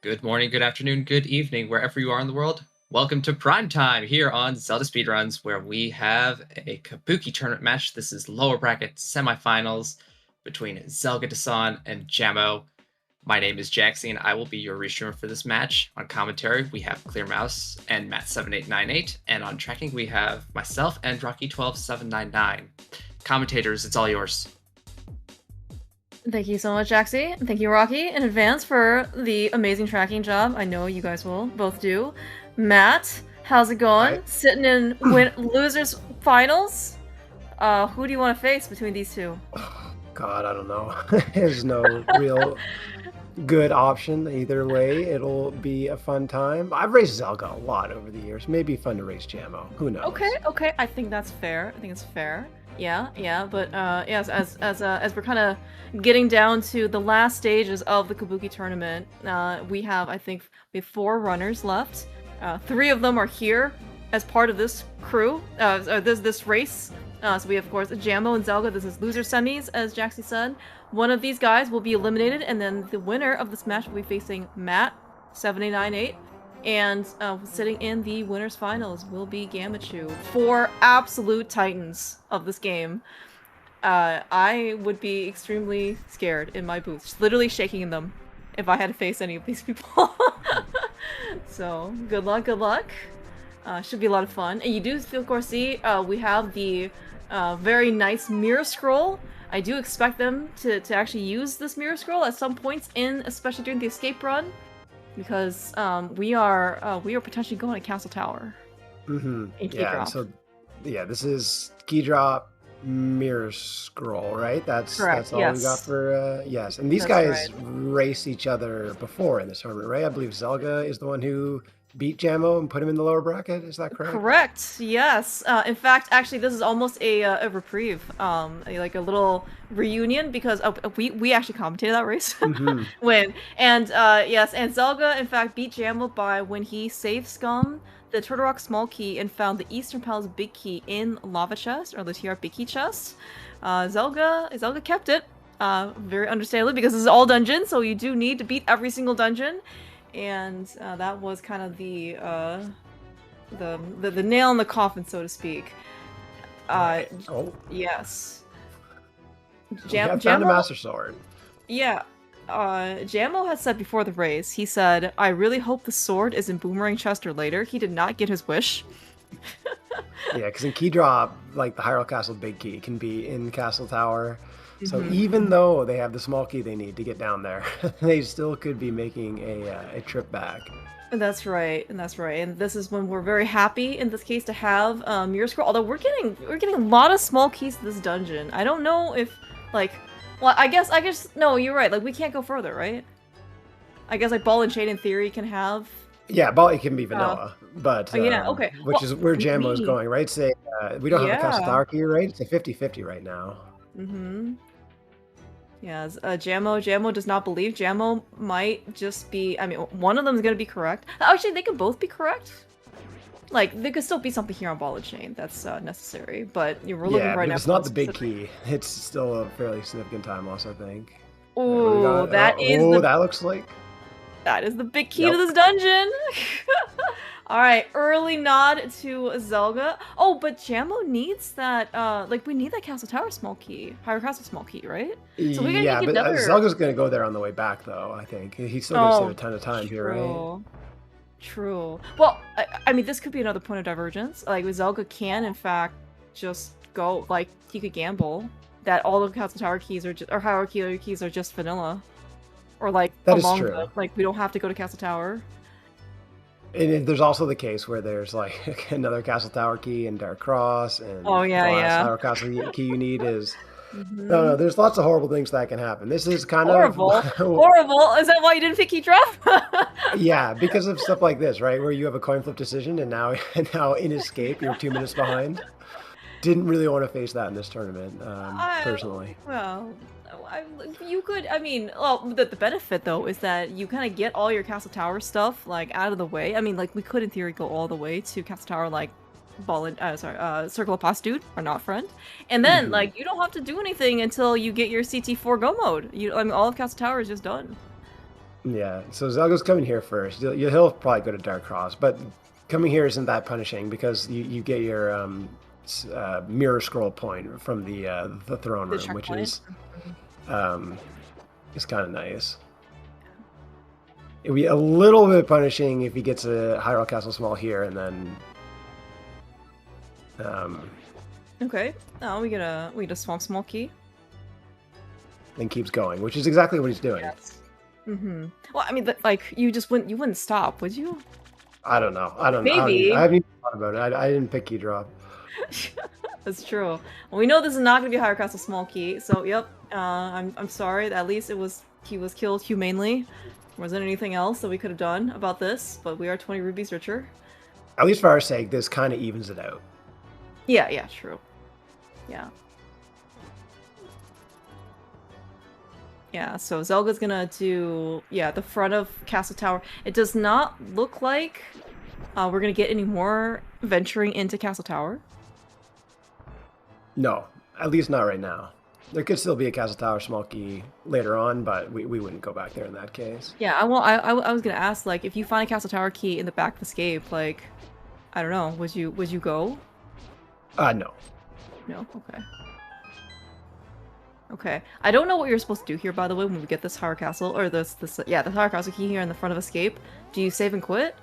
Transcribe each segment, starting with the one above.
Good morning, good afternoon, good evening, wherever you are in the world. Welcome to Prime Time here on Zelda Speedruns, where we have a Cabookey tournament match. This is lower bracket semifinals between zelgadissan and Jamo. My name is Jaxie, and I will be your restreamer for this match. On commentary, we have Clear Mouse and Matt7898, and on tracking, we have myself and Rocky12799. Commentators, it's all yours. Thank you so much, Jaxie. Thank you, Rocky, in advance for the amazing tracking job. I know you guys will both do. Matt, how's it going? Hi. Sitting in losers finals? Who do you want to face between these two? God, I don't know. There's no real good option either way. It'll be a fun time. I've raced Zelda a lot over the years. Maybe fun to race Jamo. Who knows? Okay. I think that's fair. I think it's fair. Yeah. But yes, as we're kind of getting down to the last stages of the Cabookey tournament, we have, I think, we have 4 runners left. 3 of them are here as part of this crew, this race. So we have, of course, Jamo and Zelda. This is loser semis, as Jaxie said. One of these guys will be eliminated, and then the winner of this match will be facing Matt7898. And sitting in the winners finals will be Gamachu. 4 absolute titans of this game. I would be extremely scared in my boots, literally shaking in them if I had to face any of these people. So good luck. Should be a lot of fun. And you do, of course, see we have the very nice mirror scroll. I do expect them to actually use this mirror scroll at some points especially during the escape run. Because we are potentially going to Castle Tower. Yeah. So yeah, this is key drop mirror scroll, right? That's correct. That's all we got for yes. And these guys race each other before in this tournament, right? I believe Zelda is the one who beat Jamo and put him in the lower bracket. Is that correct? Correct. Yes. In fact, actually, this is almost a reprieve, like a little reunion, because we actually commentated that race when yes, and Zelda in fact beat Jamo by when he saved Scum the Turtle Rock small key and found the Eastern Palace big key in lava chest, or the TR big key chest. Zelda kept it, very understandably, because this is all dungeon, so you do need to beat every single dungeon. And that was kind of the nail in the coffin, so to speak. Yes. Found a Master Sword. Yeah. Jamo had said before the race, he said, "I really hope the sword is in Boomerang Chest or later." He did not get his wish. Yeah, because in key drop, like the Hyrule Castle big key can be in Castle Tower. So even though they have the small key they need to get down there, they still could be making a trip back. That's right. And this is when we're very happy in this case to have Mirror Scroll. Although we're getting a lot of small keys to this dungeon. I don't know if well, I guess no, you're right. Like we can't go further, right? I guess like Ball and Chain in theory can have. Yeah, Ball it can be vanilla, but yeah, okay. Which is where Jamo is going, right? Say we don't have a Castle Tower key, right? It's a 50-50 right now. Yeah, Jamo does not believe. Jamo might just be, I mean, one of them is going to be correct. Actually, they could both be correct. Like, there could still be something here on Ball and Chain that's necessary, but we're looking right now. It's not the big key. It's still a fairly significant time loss, I think. Oh, that looks like... That is the big key to this dungeon! Alright, early nod to Zelda. Oh, but Jamo needs that, we need that Castle Tower small key. Hyrule Castle small key, right? So we're gonna need another... Zelda's gonna go there on the way back, though, I think. He's still gonna save a ton of time here, right? True. Well, I mean, this could be another point of divergence. Like, Zelda can, in fact, just go, like, he could gamble that all the Castle Tower keys are just, or Hyrule keys are just vanilla. Or, like, like, we don't have to go to Castle Tower. And there's also the case where there's like another Castle Tower key and Dark Cross, and the last Tower Castle key you need is no. There's lots of horrible things that can happen. This is kind of horrible. Is that why you didn't pick key drop? Yeah, because of stuff like this, right? Where you have a coin flip decision, and now in escape you're 2 minutes behind. Didn't really want to face that in this tournament, personally. Well. You could, I mean, well, the benefit though is that you kind of get all your Castle Tower stuff like out of the way. I mean, like we could in theory go all the way to Castle Tower, like Circle of Past Dude, or not friend, and then like you don't have to do anything until you get your CT4 go mode. I mean, all of Castle Tower is just done. Yeah, so Zelga's coming here first. He'll probably go to Dark Cross, but coming here isn't that punishing because you get your mirror scroll point from the throne room, which is kind of nice. It'd be a little bit punishing if he gets a Hyrule Castle Small here and then. Okay. Oh, we get a small key. Then keeps going, which is exactly what he's doing. Yes. Well, I mean, like you wouldn't stop, would you? I don't know. Maybe. I haven't even thought about it. I didn't pick key drop. That's true. Well, we know this is not going to be a Hyrule Castle Small Key, so yep. I'm sorry. At least he was killed humanely. There wasn't anything else that we could have done about this, but we are 20 rubies richer. At least for our sake, this kind of evens it out. Yeah, true. Yeah. Yeah, so Zelga's gonna do, the front of Castle Tower. It does not look like we're gonna get any more venturing into Castle Tower. No, at least not right now. There could still be a Castle Tower Small Key later on, but we wouldn't go back there in that case. Yeah, I was gonna ask, like, if you find a Castle Tower key in the back of Escape, like, I don't know, would you go? No. No? Okay. Okay. I don't know what you're supposed to do here, by the way, when we get this Hyrule Castle, or the Hyrule Castle key here in the front of Escape. Do you save and quit?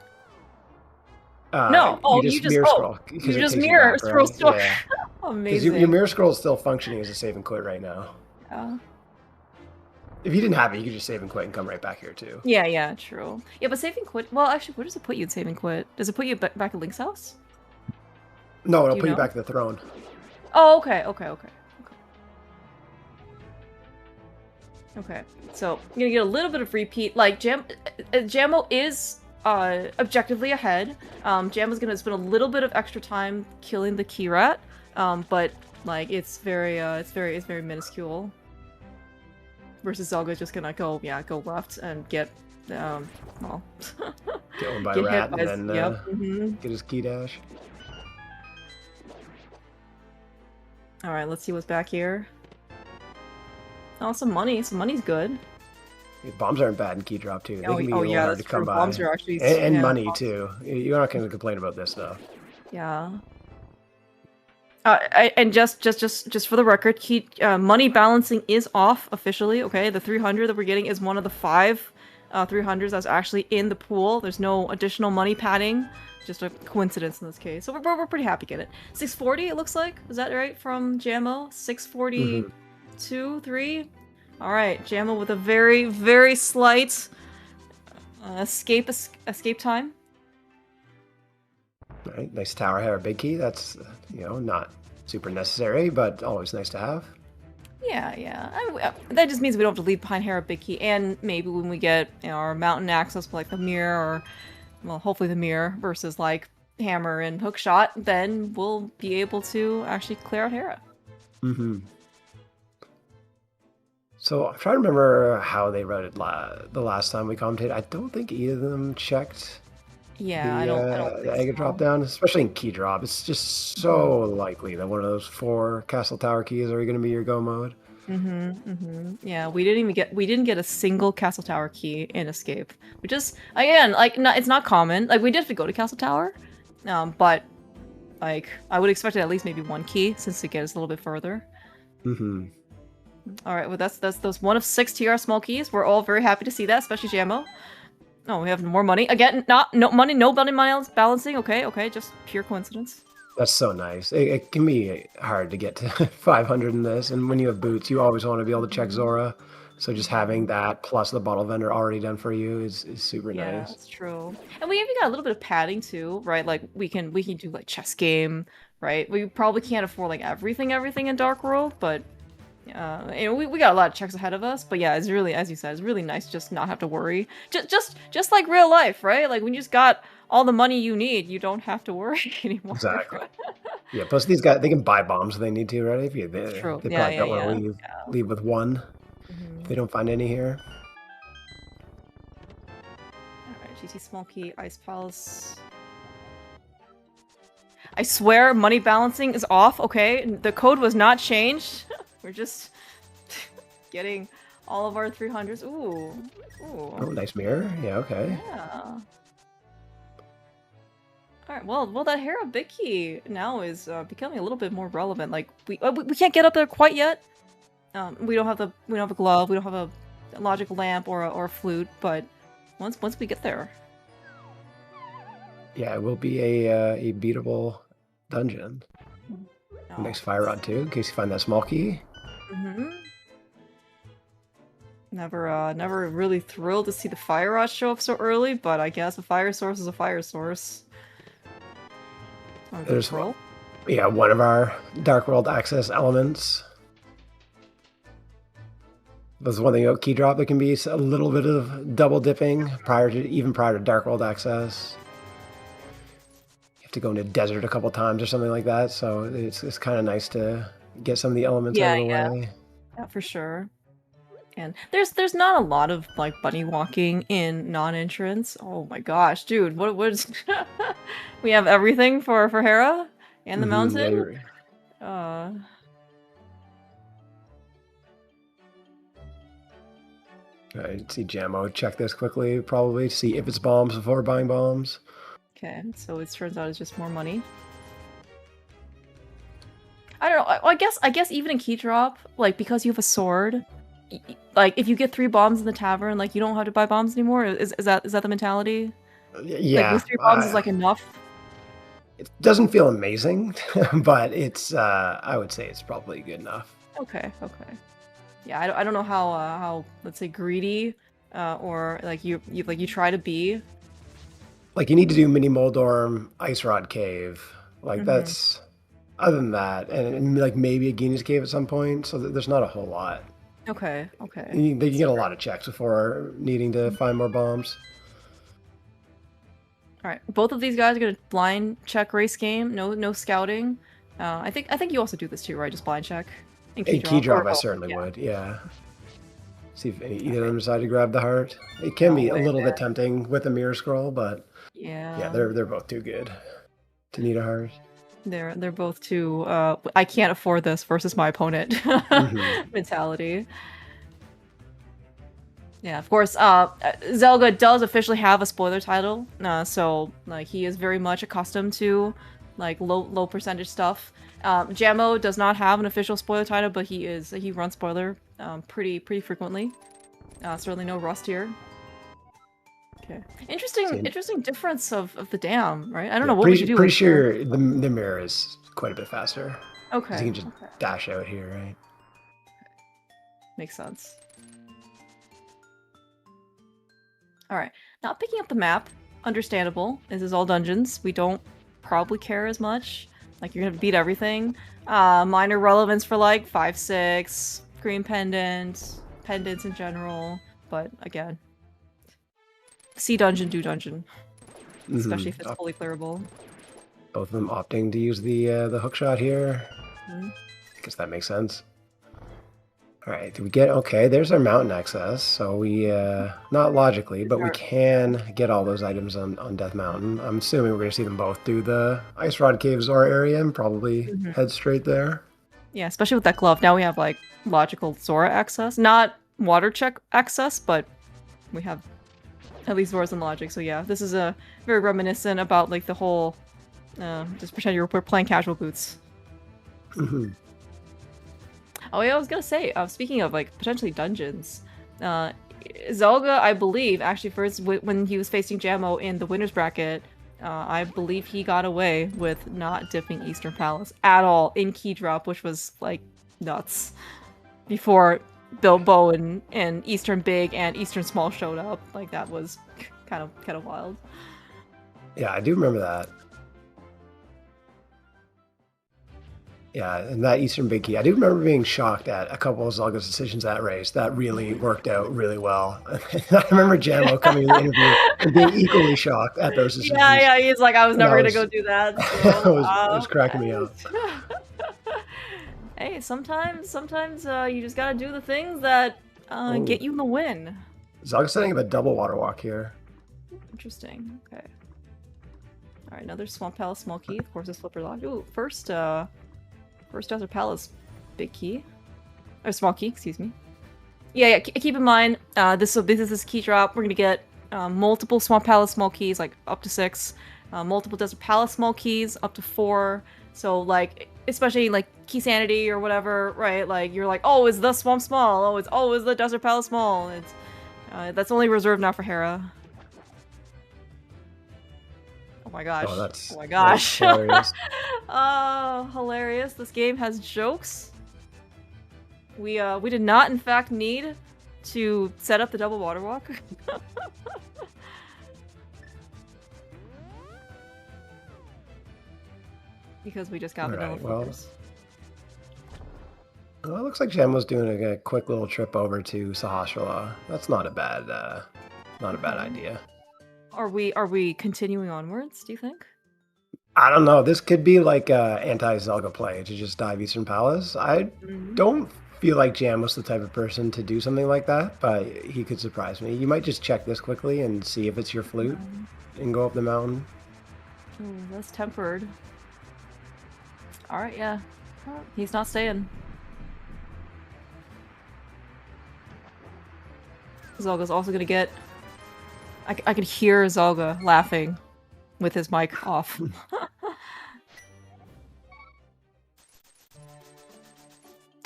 No! Oh, you just mirror scroll. You just mirror scroll. Yeah. Because Amazing. your mirror scroll is still functioning as a save and quit right now. Yeah. If you didn't have it, you could just save and quit and come right back here too. Yeah, true. Yeah, but save and quit. Well, actually, where does it put you in save and quit? Does it put you back at Link's house? No, it'll put you back to the throne. Oh, okay. Okay, so you're gonna get a little bit of repeat. Like Jamo is objectively ahead. Jamo's gonna spend a little bit of extra time killing the key rat, but like it's very minuscule. Versus Zelga's just gonna go left and get well get one by rat and then get his key dash. All right, let's see what's back here. Oh, some money. Some money's good. Bombs aren't bad in key drop too. They can be a little hard to come by. Bombs are actually and money too. You're not going to complain about this stuff. Yeah. And just for the record, money balancing is off officially. Okay, the 300 that we're getting is one of the 5 300s that's actually in the pool. There's no additional money padding. Just a coincidence in this case. So we're pretty happy to get it. 640 it looks like. Is that right from Jamo? 640. 2, 3. All right, Jamo with a very, very slight escape time. All right, nice tower here, big key. That's not super necessary, but always nice to have. Yeah. That just means we don't have to leave behind Hera Big Key, and maybe when we get our mountain access, like the mirror, or well, hopefully the mirror versus like hammer and hookshot, then we'll be able to actually clear out Hera. So I'm trying to remember how they read it the last time we commentated. I don't think either of them checked. Yeah, I don't the egg drop down, especially in key drop. It's just so likely that one of those 4 Castle Tower keys are going to be your go mode. Yeah, we didn't get a single Castle Tower key in Escape, which is again it's not common. Like we did go to Castle Tower, but like I would expect at least maybe 1 key since it gets a little bit further. All right, well that's those 1 of 6 TR small keys. We're all very happy to see that, especially Jamo. Oh, we have more money again. No money balancing. Okay, just pure coincidence. That's so nice. It can be hard to get to 500 in this, and when you have boots, you always want to be able to check Zora. So just having that plus the bottle vendor already done for you is super nice. Yeah, that's true. And we even got a little bit of padding too, right? Like we can do like chess game, right? We probably can't afford like everything in Dark World, but we got a lot of checks ahead of us. But yeah, it's really, as you said, it's really nice just not have to worry. Just like real life, right? Like when you just got all the money you need, you don't have to worry anymore. Exactly. Yeah. Plus these guys, they can buy bombs if they need to, right? They probably don't want to leave with 1. If they don't find any here. Alright, GT Small Key, Ice Palace. I swear money balancing is off, okay? The code was not changed. We're just getting All of our 300s. Ooh. Ooh. Oh, nice mirror. Yeah, okay. Yeah. Alright, well, that Hera big key now is becoming a little bit more relevant. Like, we can't get up there quite yet. We don't have a glove, we don't have a logic lamp or a flute, but once we get there. Yeah, it will be a beatable dungeon. Oh. Nice fire rod too, in case you find that small key. Never really thrilled to see the fire rod show up so early, but I guess a fire source is a fire source. There's one of our Dark World access elements. There's one thing about key drop. There can be a little bit of double dipping prior to Dark World access. You have to go into desert a couple times or something like that. So it's kind of nice to get some of the elements out of the way. Yeah, for sure. And there's not a lot of like bunny walking in non-entrance. Oh my gosh, dude, what is we have everything for Hera and the mountain? Yeah, Alright, see Jamo, check this quickly, probably, see if it's bombs before buying bombs. Okay, so it turns out it's just more money. I don't know, I guess even in key drop, like, because you have a sword, like, if you get 3 bombs in the tavern, like, you don't have to buy bombs anymore? Is that the mentality? Yeah. Like, with 3 bombs is, like, enough? It doesn't feel amazing, but it's, I would say it's probably good enough. Okay. Yeah, I don't know how let's say greedy, or like you try to be. Like you need to do Mini Moldorm, Ice Rod Cave, like that's. Other than that, and like maybe a Guinea's Cave at some point, so there's not a whole lot. Okay. They can get a lot of checks before needing to find more bombs. All right, both of these guys are gonna blind check race game. No scouting. I think you also do this too, right? Just blind check. In key drop, I certainly would, yeah. See if either of them decide to grab the heart. It can be a little bit tempting with a mirror scroll, but yeah, they're both too good to need a heart. They're both too I can't afford this versus my opponent mentality. Yeah, of course. Zelda does officially have a spoiler title, so like he is very much accustomed to like low percentage stuff. Jamo does not have an official spoiler title, but he runs spoiler pretty frequently. Certainly no rust here. Okay, interesting difference of the dam, right? I don't know what would you do. Pretty sure the mirror is quite a bit faster. Okay, you can just dash out here, right? Makes sense. All right, now picking up the map, understandable. This is all dungeons. We don't probably care as much. Like, you're gonna beat everything. Minor relevance for, like, 5, 6, green pendants in general. But, again, see dungeon, do dungeon. Especially if it's fully clearable. Both of them opting to use the hook shot here. I guess that makes sense. Alright, do we get... Okay, there's our mountain access. So we... not logically, but we can get all those items on Death Mountain. I'm assuming we're going to see them both through the Ice Rod Cave Zora area and probably head straight there. Yeah, especially with that glove. Now we have, like, logical Zora access. Not water check access, but we have at least Zora's and logic. So yeah, this is a very reminiscent about, like, the whole... just pretend we're playing casual boots. Oh yeah, I was gonna say, speaking of, like, potentially dungeons, Zelda, I believe, actually first, when he was facing Jamo in the winner's bracket, I believe he got away with not dipping Eastern Palace at all in key drop, which was, like, nuts. Before Bilbo and Eastern Big and Eastern Small showed up, like, that was kind of wild. Yeah, I do remember that. Yeah, and that Eastern Big Key, I do remember being shocked at a couple of Zelda's decisions that race. That really worked out really well. I remember Jamo coming in the interview and being equally shocked at those decisions. Yeah, he's like, I was never going to go do that. So, it was cracking me up. Hey, sometimes you just gotta do the things that get you the win. Zelda's setting up a double water walk here. Interesting, okay. Alright, another Swamp Palace small key. Of course, this flipper lodge. Ooh, first Desert Palace big key. Or small key, excuse me. Yeah. Keep in mind, this is this key drop. We're gonna get multiple Swamp Palace small keys, like up to 6. Multiple Desert Palace small keys, up to 4. So like, especially like Key Sanity or whatever, right? Like you're like, oh, is the Swamp small? Oh, is the Desert Palace small? It's that's only reserved now for Hera. Oh my gosh. Oh, that's oh my gosh. hilarious. Hilarious. This game has jokes. We did not in fact need to set up the double water walk. Because we just got the double flippers. Well, it looks like Jamo's doing a quick little trip over to Sahasrahla. That's not a bad idea. Are we continuing onwards, do you think? I don't know. This could be like a anti-Zelda play to just dive Eastern Palace. I don't feel like Jamo's the type of person to do something like that, but he could surprise me. You might just check this quickly and see if it's your flute and go up the mountain. Oh, that's tempered. Alright, yeah. He's not staying. Zelga's also gonna get... I could hear Zelga laughing with his mic off.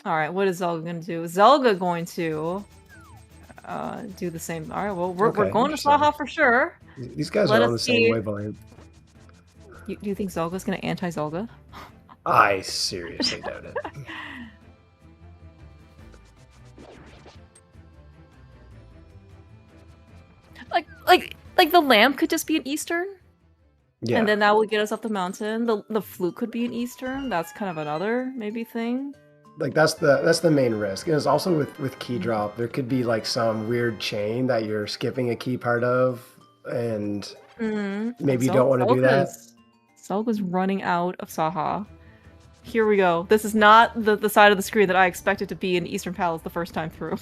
Alright, what is Zelga gonna do? Zelga going to do the same. Alright, well, we're going to Saha for sure. These guys are on the same wavelength. Do you think Zelga's gonna anti-Zelga? I seriously doubt it. Like the lamp could just be an Eastern? Yeah. And then that would get us up the mountain. The flute could be an Eastern. That's kind of another maybe thing. Like that's the main risk. And it's also with key drop, there could be like some weird chain that you're skipping a key part of, and maybe you don't want to do that. Zelga's running out of Saha. Here we go. This is not the side of the screen that I expected to be in Eastern Palace the first time through.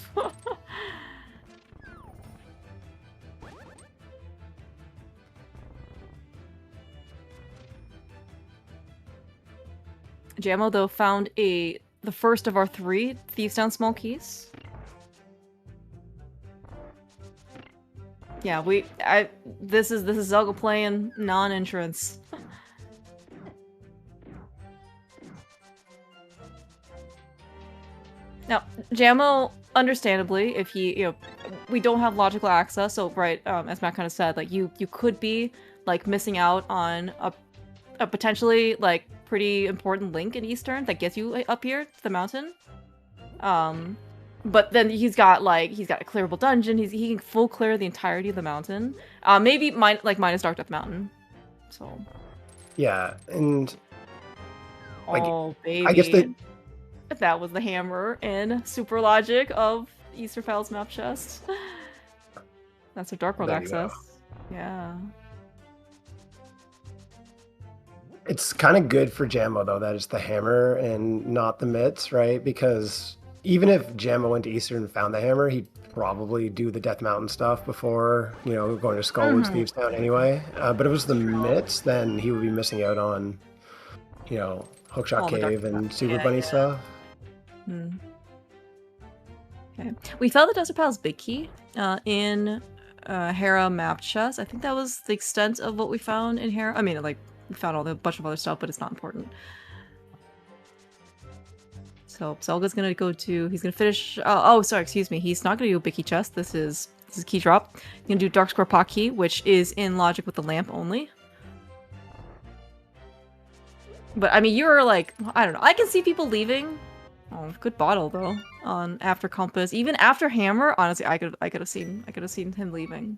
Jamo, though, found the first of our 3 Thieves Down small keys. Yeah, this is Zelga playing non-entrance. Now, Jamo, understandably, if he, we don't have logical access, so right, as Matt kind of said, like you could be like missing out on a potentially like pretty important link in Eastern that gets you up here to the mountain. But then he's got a clearable dungeon. He can full clear the entirety of the mountain. Maybe minus Dark Death Mountain. So. Yeah, and. Oh baby. I guess that was the hammer and super logic of Eastern Palace map chest. That's a Dark World access. Yeah. It's kind of good for Jamo, though, that it's the hammer and not the mitts, right? Because even if Jamo went to Eastern and found the hammer, he'd probably do the Death Mountain stuff before, going to Skullwood's Thieves Town anyway. But if it was the mitts, then he would be missing out on, Hookshot Cave and Super Bunny stuff. Okay. We found the Desert Palace Big Key in Hera map chest. I think that was the extent of what we found in Hera. I mean, like, we found a bunch of other stuff, but it's not important. So Zelga's gonna he's gonna finish. Oh, sorry, excuse me. He's not gonna do a Big Key chest. This is key drop. He's gonna do Dark Square Pot Key, which is in logic with the lamp only. But I mean, you're like, I don't know. I can see people leaving. Oh, good bottle though. On after Compass, even after Hammer. Honestly, I could have seen him leaving.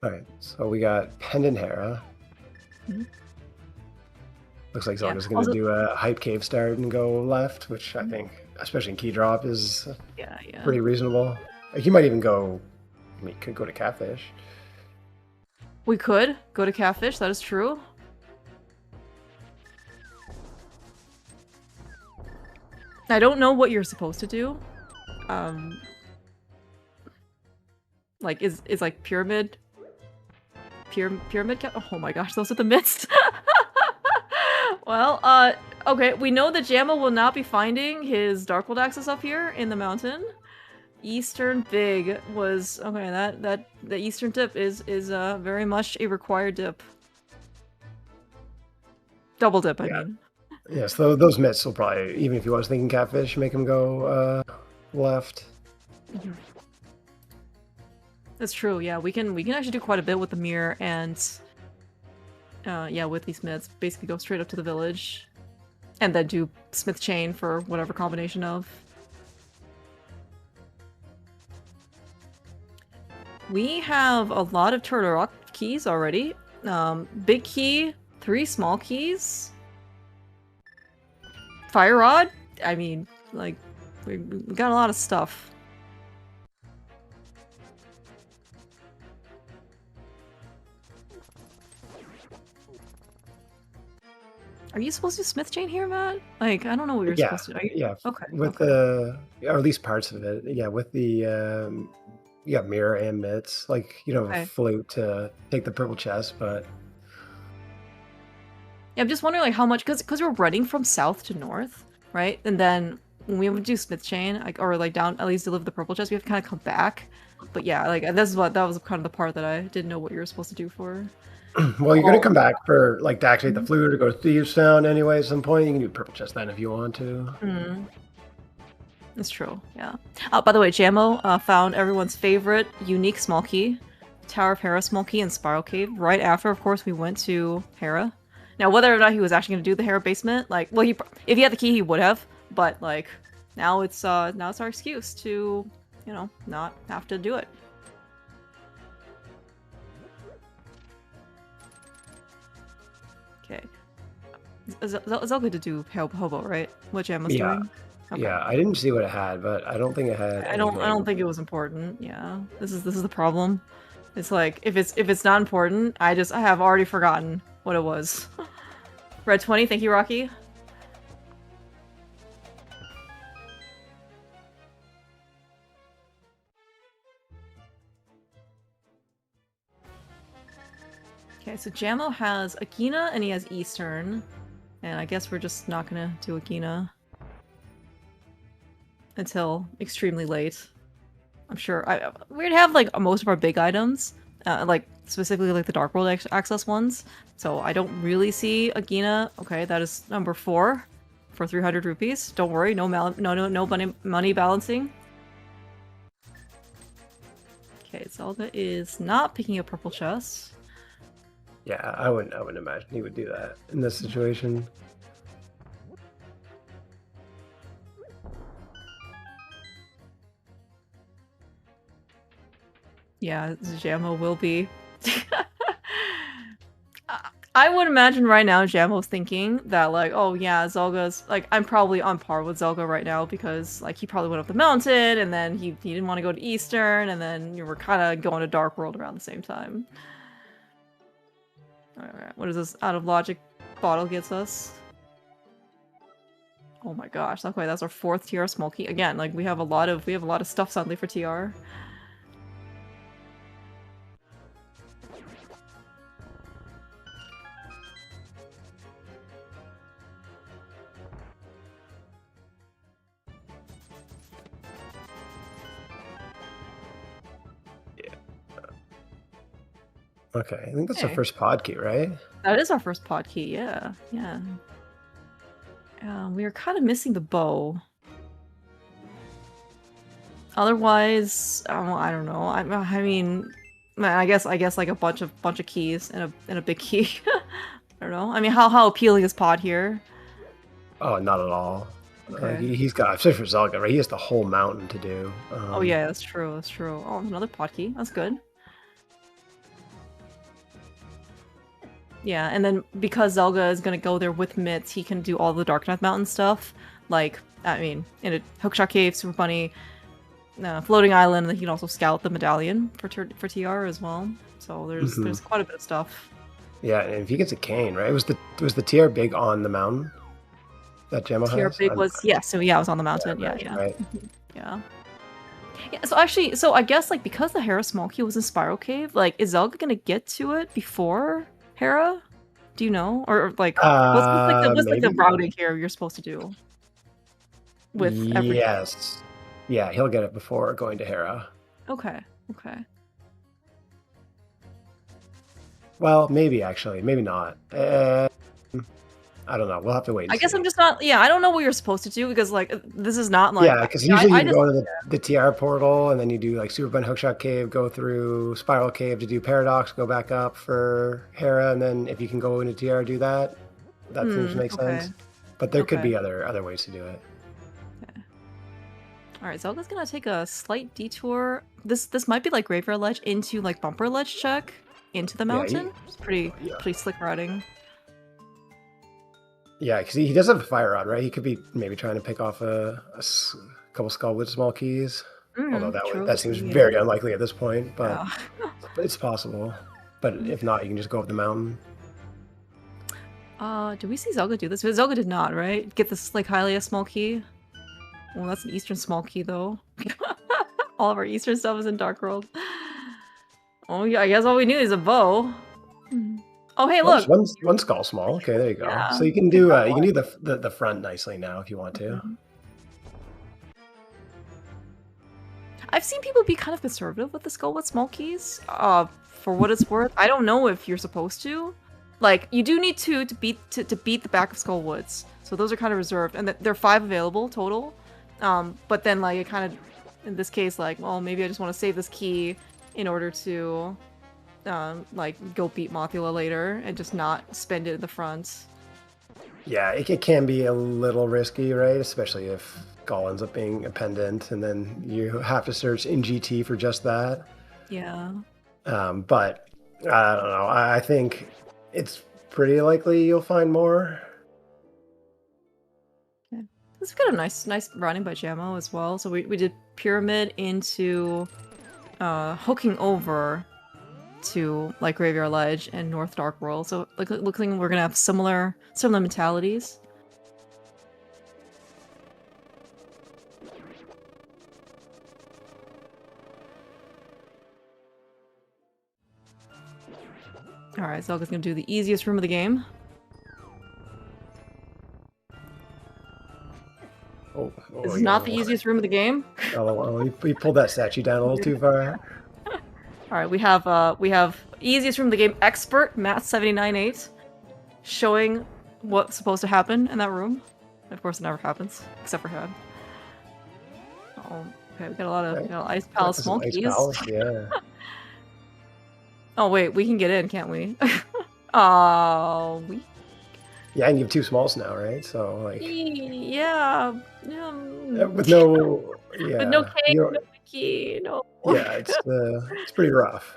All right, so we got Pendant Hera. Looks like Zelda's going to do a Hype Cave start and go left, which I think, especially in Key Drop, is pretty reasonable. He might even go. We could go to Catfish. We could go to Catfish. That is true. I don't know what you're supposed to do. Like is like pyramid. Pyramid. Oh my gosh, those are the myths. Well, Okay, we know that Jamo will not be finding his Dark World access up here in the mountain. Eastern Big was okay. The Eastern dip is very much a required dip. Double dip, I mean. Yeah, so those mitts will probably, even if he was thinking catfish, make him go left. That's true. Yeah, we can actually do quite a bit with the mirror and yeah, with these mitts, basically go straight up to the village, and then do Smith Chain for whatever combination of. We have a lot of Turtle Rock keys already. Big key, 3 small keys. Fire Rod? I mean, like, we got a lot of stuff. Are you supposed to do Smith Chain here, Matt? Like, I don't know what you're supposed to do. Yeah, okay. With the, or at least parts of it. Yeah, with the, you got mirror and mitts. Like, you don't have a flute to take the purple chest, but... Yeah, I'm just wondering, like, how much, because we're running from south to north, right? And then when we would do Smith Chain, like, or like down, at least deliver the purple chest, we have to kind of come back. But yeah, like, that was kind of the part that I didn't know what you were supposed to do for. Well, you're gonna come back for, like, to activate the flute or go to Thieves Town anyway at some point. You can do purple chest then if you want to. That's true, yeah. By the way, Jamo found everyone's favorite unique small key, Tower of Hera small key in Spiral Cave, right after, of course, we went to Hera. Now, whether or not he was actually going to do the Hera basement, like, well, if he had the key, he would have, but, like, now it's our excuse to, you know, not have to do it. Okay. Zelda to do Hobo, right? What Jamo's doing? Okay. Yeah, I didn't see what it had, but I don't think it had. I don't think it was important. Yeah, this is the problem. It's like if it's not important, I have already forgotten what it was. Red 20, thank you, Rocky. Okay, so Jamo has Agina and he has Eastern, and I guess we're just not gonna do Agina until extremely late. I'm sure we'd have like most of our big items, like specifically like the Dark World access ones. So I don't really see Agina. Okay, that is number 4 for 300 rupees. Don't worry, no money balancing. Okay, Zelda is not picking up purple chest. Yeah, I wouldn't imagine he would do that in this situation. Yeah, Jamo will be. I would imagine right now Jamo's thinking that, like, oh yeah, Zelga's, like, I'm probably on par with Zelga right now because, like, he probably went up the mountain and then he didn't want to go to Eastern and then you were kind of going to Dark World around the same time. Alright, what is this out of logic bottle gets us? Oh my gosh, okay, that's our 4th TR small key. Again, like, we have a lot of stuff suddenly for TR. Okay, I think that's our first pod key, right? That is our first pod key, yeah. Yeah. We are kind of missing the bow. Otherwise, I don't know. I mean, I guess like a bunch of keys and a big key. I don't know. I mean, how appealing is pod here? Oh, not at all. Okay. He's got, especially for Zelda, right? He has the whole mountain to do. Oh yeah, that's true. That's true. Oh, another pod key. That's good. Yeah, and then because Zelda is gonna go there with mitts, he can do all the Darknet Mountain stuff. Like, I mean, in a Hookshot Cave, Super Bunny, Floating Island, and then he can also scout the medallion for TR as well. So there's quite a bit of stuff. Yeah, and if he gets a cane, right? Was the TR big on the mountain that Jamo has? TR big was it was on the mountain. Yeah. Right. Yeah. Yeah, so I guess, like, because the Hera small key was in Spiral Cave, like, is Zelda gonna get to it before Hera? Do you know, or like what's like the Maybe. routing here you're supposed to do with every? Yes. Yeah, he'll get it before going to Hera. Okay. Okay. Well, maybe actually, maybe not. I don't know. We'll have to wait and I guess see. I'm just not. Yeah, I don't know what you're supposed to do because like this is not like. Yeah, because usually I you just go to the TR portal and then you do like Super Bun Hookshot Cave, go through Spiral Cave to do Paradox, go back up for Hera, and then if you can go into TR, do that. That seems to make sense. But there could be other ways to do it. Okay. All right, Zelda's gonna take a slight detour. This might be like Graveyard Ledge into like Bumper Ledge check into the mountain. It's pretty slick routing. Yeah, because he does have a fire rod, right? He could be maybe trying to pick off a couple Skullwood small keys. Although that seems very unlikely at this point, but it's possible. But if not, you can just go up the mountain. Do we see Zelda do this? Zelda did not, right? Get this like Hylia small key. Well, that's an Eastern small key though. All of our Eastern stuff is in Dark World. Oh yeah, I guess all we need is a bow. Oh hey, look! One skull small. Okay, there you go. Yeah. So you can do the front nicely now if you want to. I've seen people be kind of conservative with the skull with small keys. For what it's worth, I don't know if you're supposed to. Like, you do need two to beat the back of Skullwoods. So those are kind of reserved, and there are 5 available total. But then like it kind of, in this case, like, well, maybe I just want to save this key in order to, like, go beat Mothula later and just not spend it in the front. Yeah, it can be a little risky, right? Especially if Skull ends up being a pendant, and then you have to search in GT for just that. Yeah. But I don't know. I think it's pretty likely you'll find more. Yeah. This is kind of nice running by Jamo as well. So we did Pyramid into hooking over to like Graveyard Ledge and North Dark World. So like looking we're gonna have similar mentalities. Alright, Zelda's gonna do the easiest room of the game. This is not the easiest room of the game. Oh, we pulled that statue down a little too far. Alright, we have easiest room of the game, Expert, Matt798, showing what's supposed to happen in that room. Of course it never happens, except for Had. Oh, okay, we got a lot of Ice Palace small keys. Yeah. Oh wait, we can get in, can't we? Oh, we. Yeah, and you have 2 smalls now, right? So like. Yeah. With no. Yeah. With no cake, no key, no. Yeah, it's pretty rough.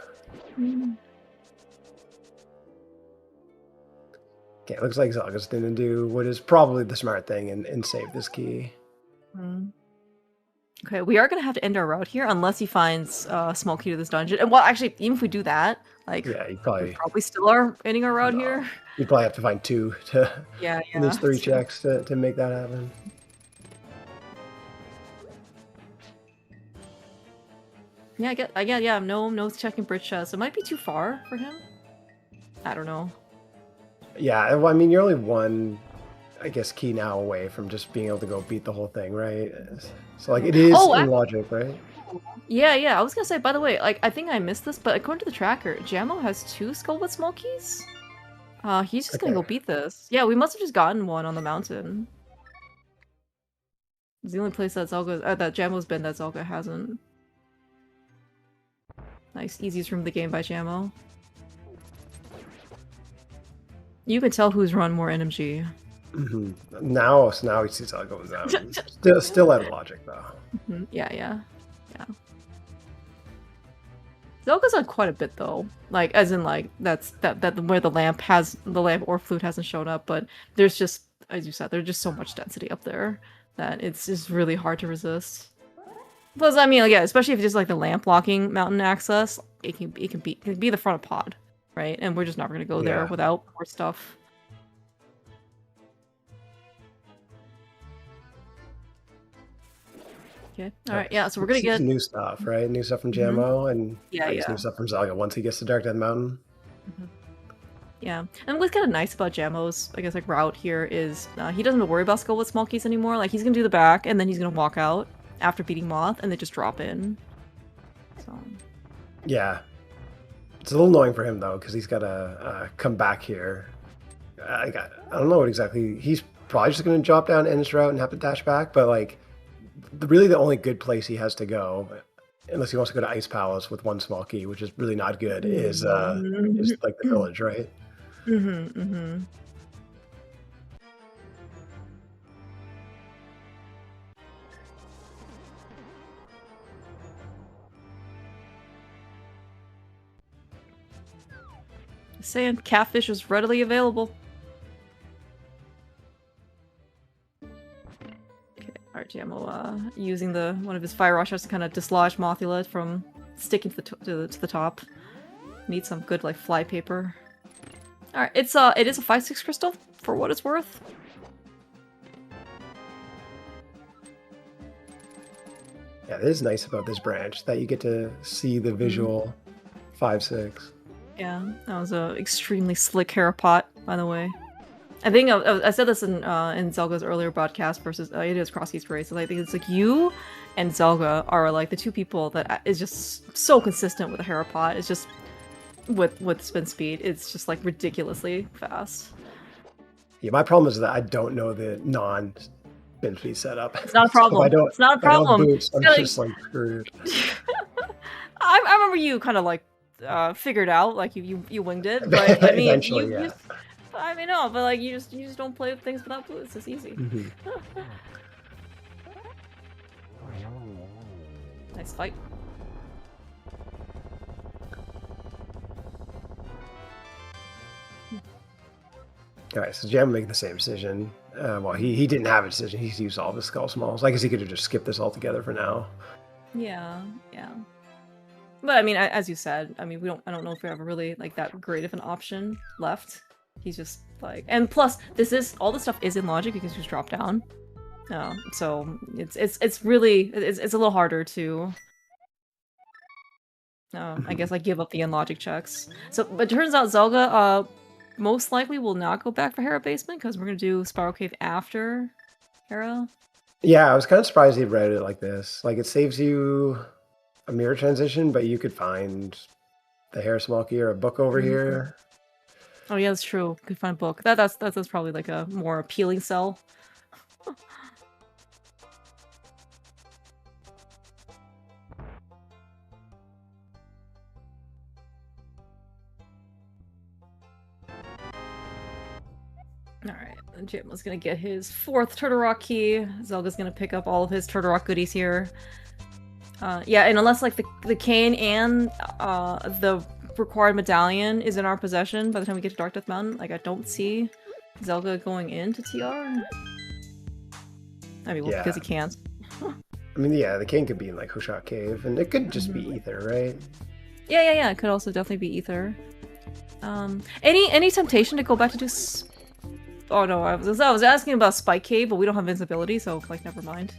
Okay, it looks like Zelda's gonna do what is probably the smart thing and save this key. Okay, we are gonna have to end our route here unless he finds a small key to this dungeon. And well, actually, even if we do that, like, yeah, you we probably still are ending our route here. You probably have to find 2 to. Yeah. And there's 3 checks to make that happen. Yeah, no checking bridge chest. It might be too far for him. I don't know. Yeah, well, I mean, you're only 1, I guess, key now away from just being able to go beat the whole thing, right? So like, it is in logic, right? Yeah. I was gonna say, by the way, like, I think I missed this, but according to the tracker, Jamo has 2 Skullwood small keys. He's just gonna go beat this. Yeah, we must have just gotten one on the mountain. It's the only place that that Jamo's been that Zelda hasn't. Nice, easiest room of the game by Jamo. You can tell who's run more NMG. Now we see Zelda going down. Still out of logic though. Yeah. Zelda's on quite a bit though. Like, as in like that where the lamp or flute hasn't shown up, but there's just, as you said, there's just so much density up there that it's just really hard to resist. Plus, I mean, yeah, especially if it's just like the lamp blocking mountain access, it can be the front of pod, right? And we're just not gonna go there without more stuff. Okay. All right. Yeah. So we're gonna get new stuff, right? New stuff from Jamo, and new stuff from Zelda once he gets to Dark Death Mountain. Yeah, and what's kind of nice about Jamo's, I guess, like route here is he doesn't have to worry about skill with small keys anymore. Like he's gonna do the back, and then he's gonna walk out after beating Moth, and then just drop in. So. Yeah, it's a little annoying for him though, because he's got to come back here. I don't know what exactly. He's probably just going to drop down end his route and have to dash back. But like, really, the only good place he has to go, unless he wants to go to Ice Palace with one small key, which is really not good, is like the village, right? Saying catfish is readily available. Okay, alright, Jamo using one of his fire rushes to kind of dislodge Mothula from sticking to the top. Need some good like fly paper. Alright, it is a 5/6 crystal for what it's worth. Yeah, it is nice about this branch that you get to see the visual 5/6. Yeah, that was a extremely slick hair pot, by the way. I think I said this in Zelga's earlier broadcast versus it is Cross East Race. I think it's like you and Zelga are like the two people that is just so consistent with the hair pot. It's just with spin speed, it's just like ridiculously fast. Yeah, my problem is that I don't know the non-spin speed setup. It's not a problem. So it's not a problem. Boots, I'm just like screwed. I remember you kind of like figured out, like you winged it, but I mean, eventually, yeah. I mean, no, but like you just don't play with things without boots. It's easy. Nice fight. All right, so Jam making the same decision. Well, he didn't have a decision. He's used all of his skull smalls. I guess he could have just skipped this altogether for now. Yeah. But I mean, as you said, I mean, I don't know if we have really like that great of an option left. He's just like, and plus, all the stuff is in logic because he's dropped down. So it's really a little harder to. I guess like give up the in-logic checks. So, but it turns out Zelda most likely will not go back for Hera Basement because we're gonna do Spiral Cave after Hera. Yeah, I was kind of surprised he read it like this. Like it saves you a mirror transition, but you could find the Hera small key or a book over here. Oh yeah, that's true. Could find a book. That's probably like a more appealing sell. Alright, Jamo's gonna get his 4th Turtle Rock key. Zelda's gonna pick up all of his Turtle Rock goodies here. Yeah, and unless like the cane and the required medallion is in our possession by the time we get to Dark Death Mountain, like I don't see Zelda going into TR. I mean, well, because he can't. I mean, yeah, the cane could be in like Hushak Cave, and it could just be Ether, right? Yeah. It could also definitely be Ether. Any temptation to go back to do? Oh no, I was asking about Spike Cave, but we don't have invincibility, so like never mind.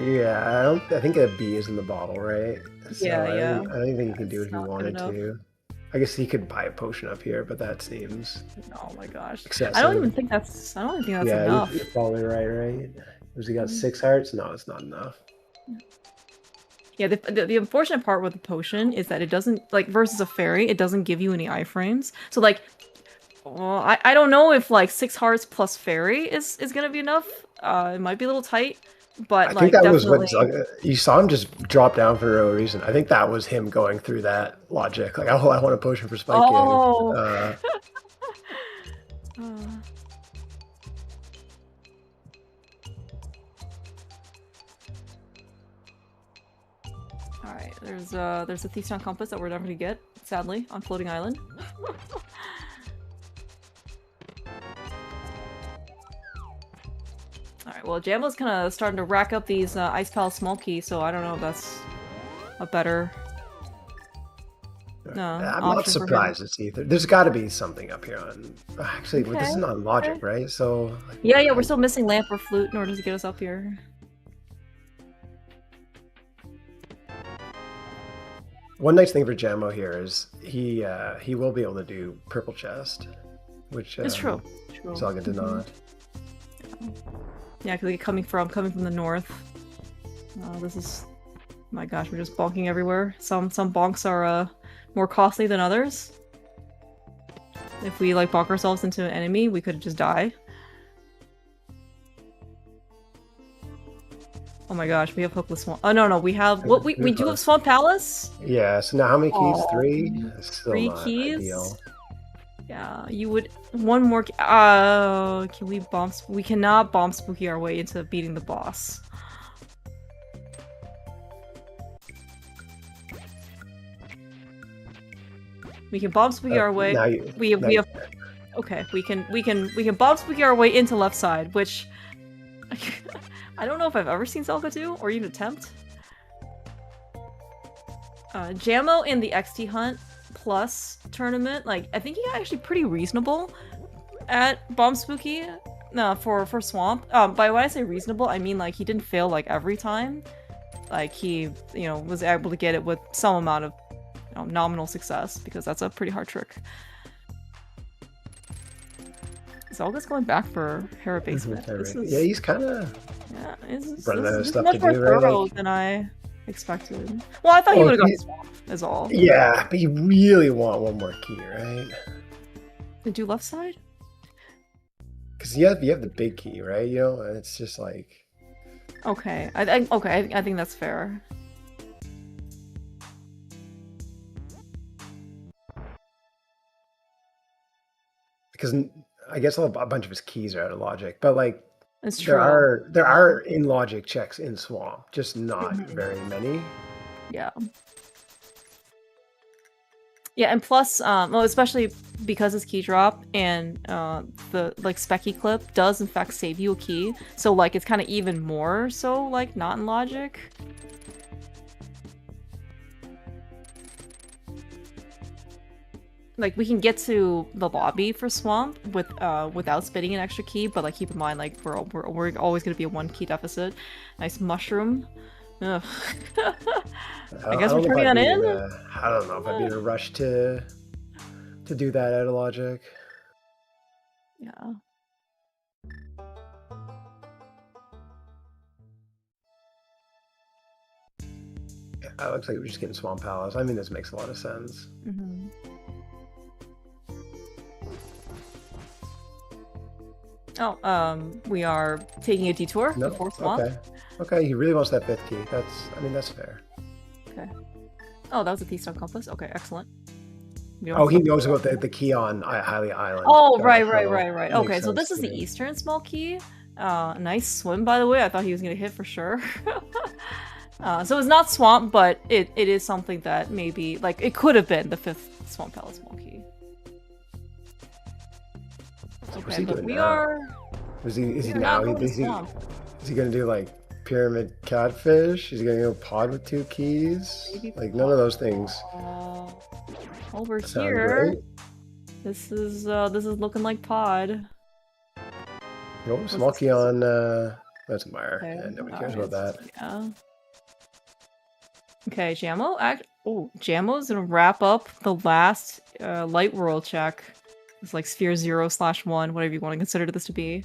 Yeah, I think a B is in the bottle, right? So Yeah. I don't think he can do if he wanted to. I guess he could buy a potion up here, but that seems. Oh my gosh! Excessive. I don't even think that's enough. Yeah, you're probably right. Has he got 6 hearts? No, it's not enough. Yeah, the unfortunate part with the potion is that it doesn't, like, versus a fairy, it doesn't give you any iframes. So, like, well, I don't know if, like, 6 hearts plus fairy is gonna be enough. It might be a little tight, but, I like, think that definitely... was what you saw him just drop down for no reason. I think that was him going through that logic. Like, oh, I want a potion for Spike Oh! Alright, there's a Thieves' Compass that we're never gonna get, sadly, on Floating Island. Alright, well, Jamo's kind of starting to rack up these Ice Palace small keys, so I don't know if that's a better... I'm not surprised it's Ether. There's got to be something up here on... Actually, this is not logic, right? So... Yeah, we're still missing lamp or flute in order to get us up here. One nice thing for Jamo here is he will be able to do purple chest. which It's true. True. Zelda did not. Yeah, because coming from the north. This is, my gosh, we're just bonking everywhere. Some bonks are more costly than others. If we like bonk ourselves into an enemy, we could just die. Oh my gosh, we have Hookless Swamp. Oh no, we have what we do have Swamp Palace. Yeah. So now how many keys? 3. Still 3 not keys. ideal. Yeah, you would one more. Can we bomb? We cannot bomb spooky our way into beating the boss. We can bomb spooky our way. We have. Okay, we can bomb spooky our way into left side, which I don't know if I've ever seen Zelda do or even attempt. Jamo in the XT Hunt Plus tournament, like I think he got actually pretty reasonable at bomb spooky. No, for swamp. By when I say reasonable, I mean like he didn't fail like every time. Like he, was able to get it with some amount of nominal success, because that's a pretty hard trick. Zelda's going back for Hera Basement. Yeah, he's kind of running out of stuff much to more do, thorough right? than I expected. Well, I thought he would have gone swamp, is all. Yeah, but you really want one more key, right? To do left side? Because you have the big key, right? And it's just like. Okay, I think that's fair. Because I guess a bunch of his keys are out of logic, but like it's true. There are in logic checks in Swamp, just not very many. Yeah. Yeah, and plus, well, especially because it's key drop and the like specky clip does in fact save you a key, so like it's kind of even more so like not in logic. Like we can get to the lobby for Swamp without spending an extra key, but like keep in mind like we're always gonna be a 1 key deficit. Nice mushroom. Ugh. I guess we're turning that in. I don't know if I'd be in a rush to do that out of logic. Yeah. It looks like we're just getting Swamp Palace. I mean, this makes a lot of sense. Mm-hmm. Oh, we are taking a detour before Swamp. Okay, he really wants that 5th key. That's fair. Okay. Oh, that was a Keystone Compass. Okay, excellent. Oh, he knows about the key on Hylia Island. Oh, right. Okay, so this is the eastern small key. Nice swim, by the way. I thought he was gonna hit for sure. So it's not Swamp, but it is something that maybe, like, it could have been the 5th Swamp Palace small key. Okay, but we are... Is he gonna do, like, Pyramid Catfish? Is he gonna go Pod with 2 keys? Maybe like, none of those things. Over here, great. This is looking like Pod. Oh, small key on, that's Meyer. Okay. Yeah, nobody cares about that. Yeah. Okay, Jamo. Jamo's gonna wrap up the last Light World check. It's like Sphere 0/1, whatever you want to consider this to be.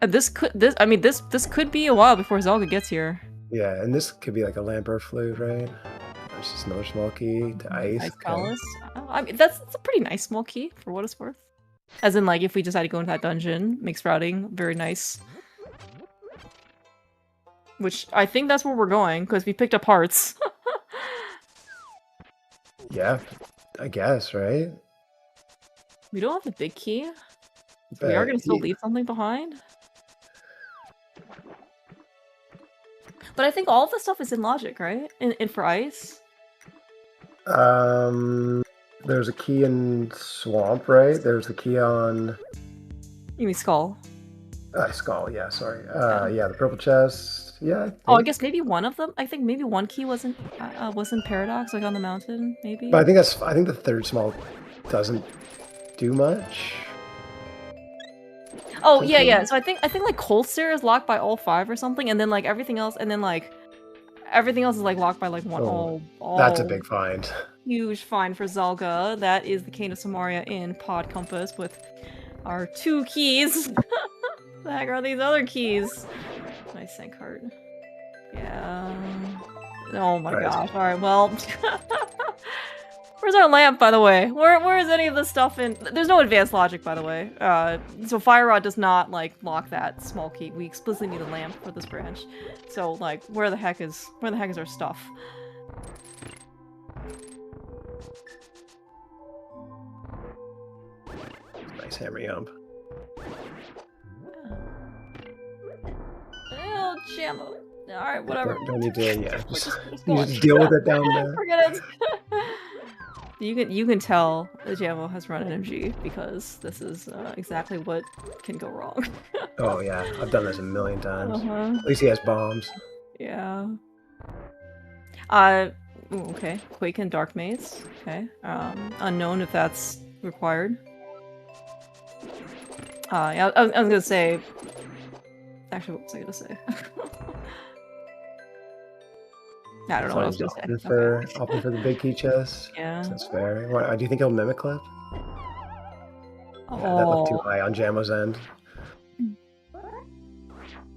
This could be a while before Zelda gets here. Yeah, and this could be like a Lamper Flute, right? There's just another small key to ice. Ice Palace. I mean, that's a pretty nice small key for what it's worth. As in, like, if we decide to go into that dungeon, makes routing very nice. Which, I think that's where we're going, because we picked up hearts. Yeah, I guess, right? We don't have the big key. So we are going to still leave something behind. But I think all of the stuff is in logic, right? In for ice? There's a key in Swamp, right? There's the key on... You mean Skull? Skull, yeah, sorry. Yeah, the purple chest. Yeah. I guess maybe one of them. I think maybe one key wasn't Paradox, like on the mountain, maybe. But I think the 3rd small doesn't do much. Oh yeah. So I think like Cold Stare is locked by all 5 or something, and then like everything else, and then like everything else is like locked by like one. That's a big find. Huge find for Zelga. That is the Cane of Samaria in Pod Compass with our 2 keys. The heck are these other keys? Nice sync card. Yeah. Oh my gosh. Alright, well. Where's our lamp, by the way? Where is any of this stuff in? There's no advanced logic, by the way. So Fire Rod does not, like, lock that small key. We explicitly need a lamp for this branch. So, like, where the heck is our stuff? Nice hammer yump. Oh, Jamo. Alright, whatever. Don't need to, yeah. Just deal with it down there. Forget it. You can tell the Jamo has run NMG because this is exactly what can go wrong. Oh yeah, I've done this a million times. At least he has bombs. Yeah. Okay. Quake and Dark Maze. Okay. Unknown if that's required. Yeah, I was gonna say. Actually, what was I gonna say? I don't know what I was gonna say. Opting for the big key chest. Yeah. That's fair. What, do you think he'll mimic clip? Oh. Yeah, that looked too high on Jamo's end.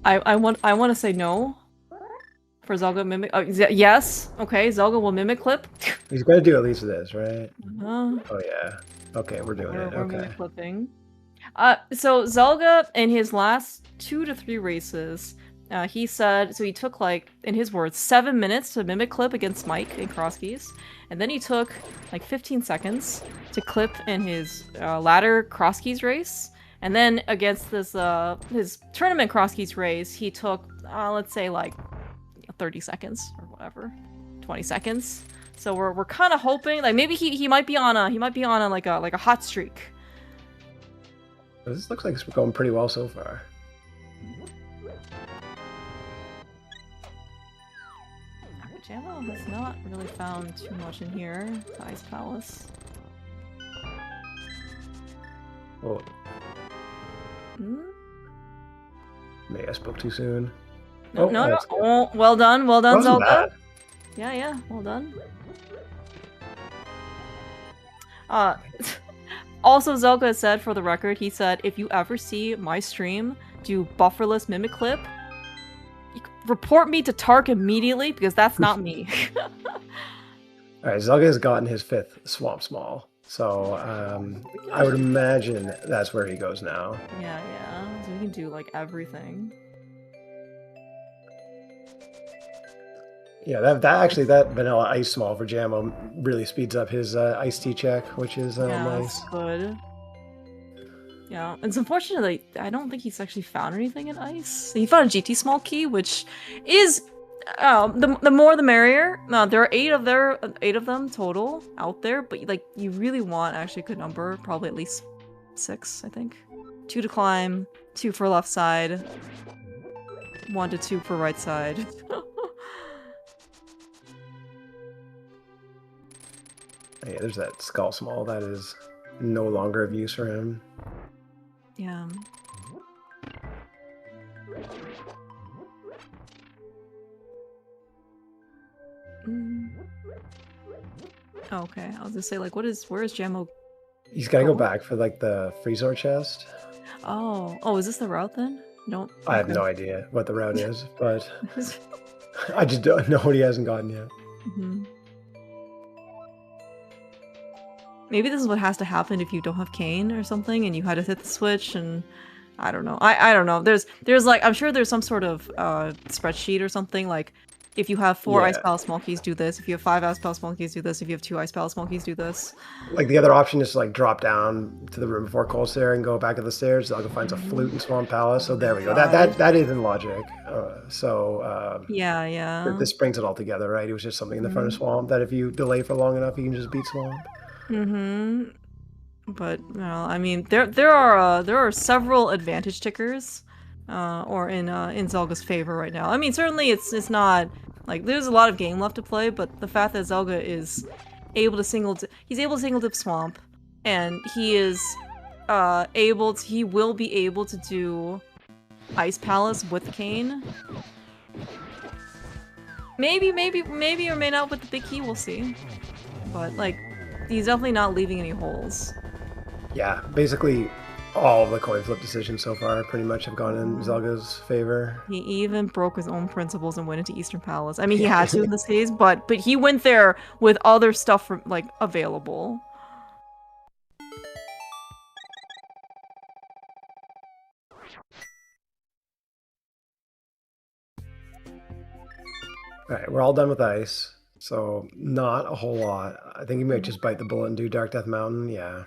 I want to say no. For Zelga mimic. Yes. Okay, Zelga will mimic clip. He's gonna do at least this, right? Oh yeah. Okay, we're doing it. We're Okay. mimic clipping. So Zelga in his last 2 to 3 races. He said, so he took, like, in his words, 7 minutes to mimic clip against Mike in cross keys, and then he took, like, 15 seconds to clip in his ladder cross keys race, and then against this, his tournament cross keys race, he took, let's say, like, 30 seconds, or whatever, 20 seconds. So we're kind of hoping, like, maybe he might be on a, like a hot streak. This looks like it's going pretty well so far. Jamo has not really found too much in here. The Ice Palace. Oh. Maybe I spoke too soon. No, no. Oh, well done, Zelda. Yeah, well done. Also, Zelga said, for the record, he said, if you ever see my stream do bufferless mimic clip, report me to Tark immediately, because that's not me. Alright, Zelga has gotten his 5th Swamp Small, so I would imagine that's where he goes now. Yeah. So we can do, like, everything. Yeah, that vanilla ice small for Jamo really speeds up his iced tea check, which is nice. That's good. Yeah, it's unfortunate I don't think he's actually found anything in ice. He found a GT small key, which is the more the merrier. There are 8 of them total out there, but like you really want actually a good number, probably at least 6, I think. 2 to climb, 2 for left side, 1 to 2 for right side. Yeah, there's that skull small that is no longer of use for him. Yeah. Okay, I was gonna say, like, where is Jamo? He's gotta go back for, like, the Freezor chest. Oh, is this the route then? I have no idea what the route is, but I just don't know what he hasn't gotten yet. Maybe this is what has to happen if you don't have Kane or something, and you had to hit the switch, and I don't know. I don't know. There's like, I'm sure there's some sort of spreadsheet or something, like, if you have 4 Ice Palace small keys, do this. If you have 5 Ice Palace small keys, do this. If you have 2 Ice Palace small keys, do this. Like, the other option is to, like, drop down to the room before Cold Stare and go back to the stairs. Zelda finds a flute in Swamp Palace. So there we go. That is in logic. Yeah. This brings it all together, right? It was just something in the front of Swamp that if you delay for long enough, you can just beat Swamp. But well, I mean, there are several advantage tickers, or in Zelga's favor right now. I mean, certainly it's not like there's a lot of game left to play, but the fact that Zelga is able to single dip Swamp, and he is he will be able to do Ice Palace with Kane. Maybe or may not with the big key. We'll see. But like, he's definitely not leaving any holes. Yeah, basically all of the coin flip decisions so far pretty much have gone in Zelga's favor. He even broke his own principles and went into Eastern Palace. I mean, he had to in this phase, but he went there with other stuff from, like, available. Alright, we're all done with ice, so not a whole lot. I think he might just bite the bullet and do Dark Death Mountain, yeah.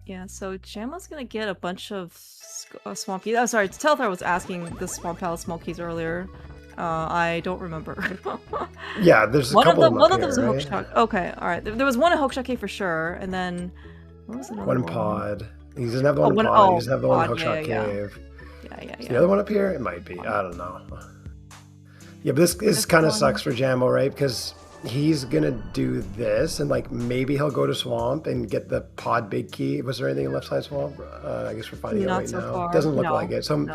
Yeah, so Jamo's gonna get a bunch of swamp keys. Oh, sorry, Telthar was asking the Swamp Palace small keys earlier. I don't remember. Yeah, there's a couple of them. One of them was a hookshot. Okay, alright. There was one a hookshot cake for sure, and then what was another one? Pod. He doesn't have the one pod, he doesn't have the one hookshot cave. Yeah. Is the other one up here? It might be. I don't know. Yeah, but this kind of sucks for Jamo, right? Because he's gonna do this, and like maybe he'll go to swamp and get the pod big key. Was there anything in left side swamp? I guess we're finding it right now. Doesn't look like it. So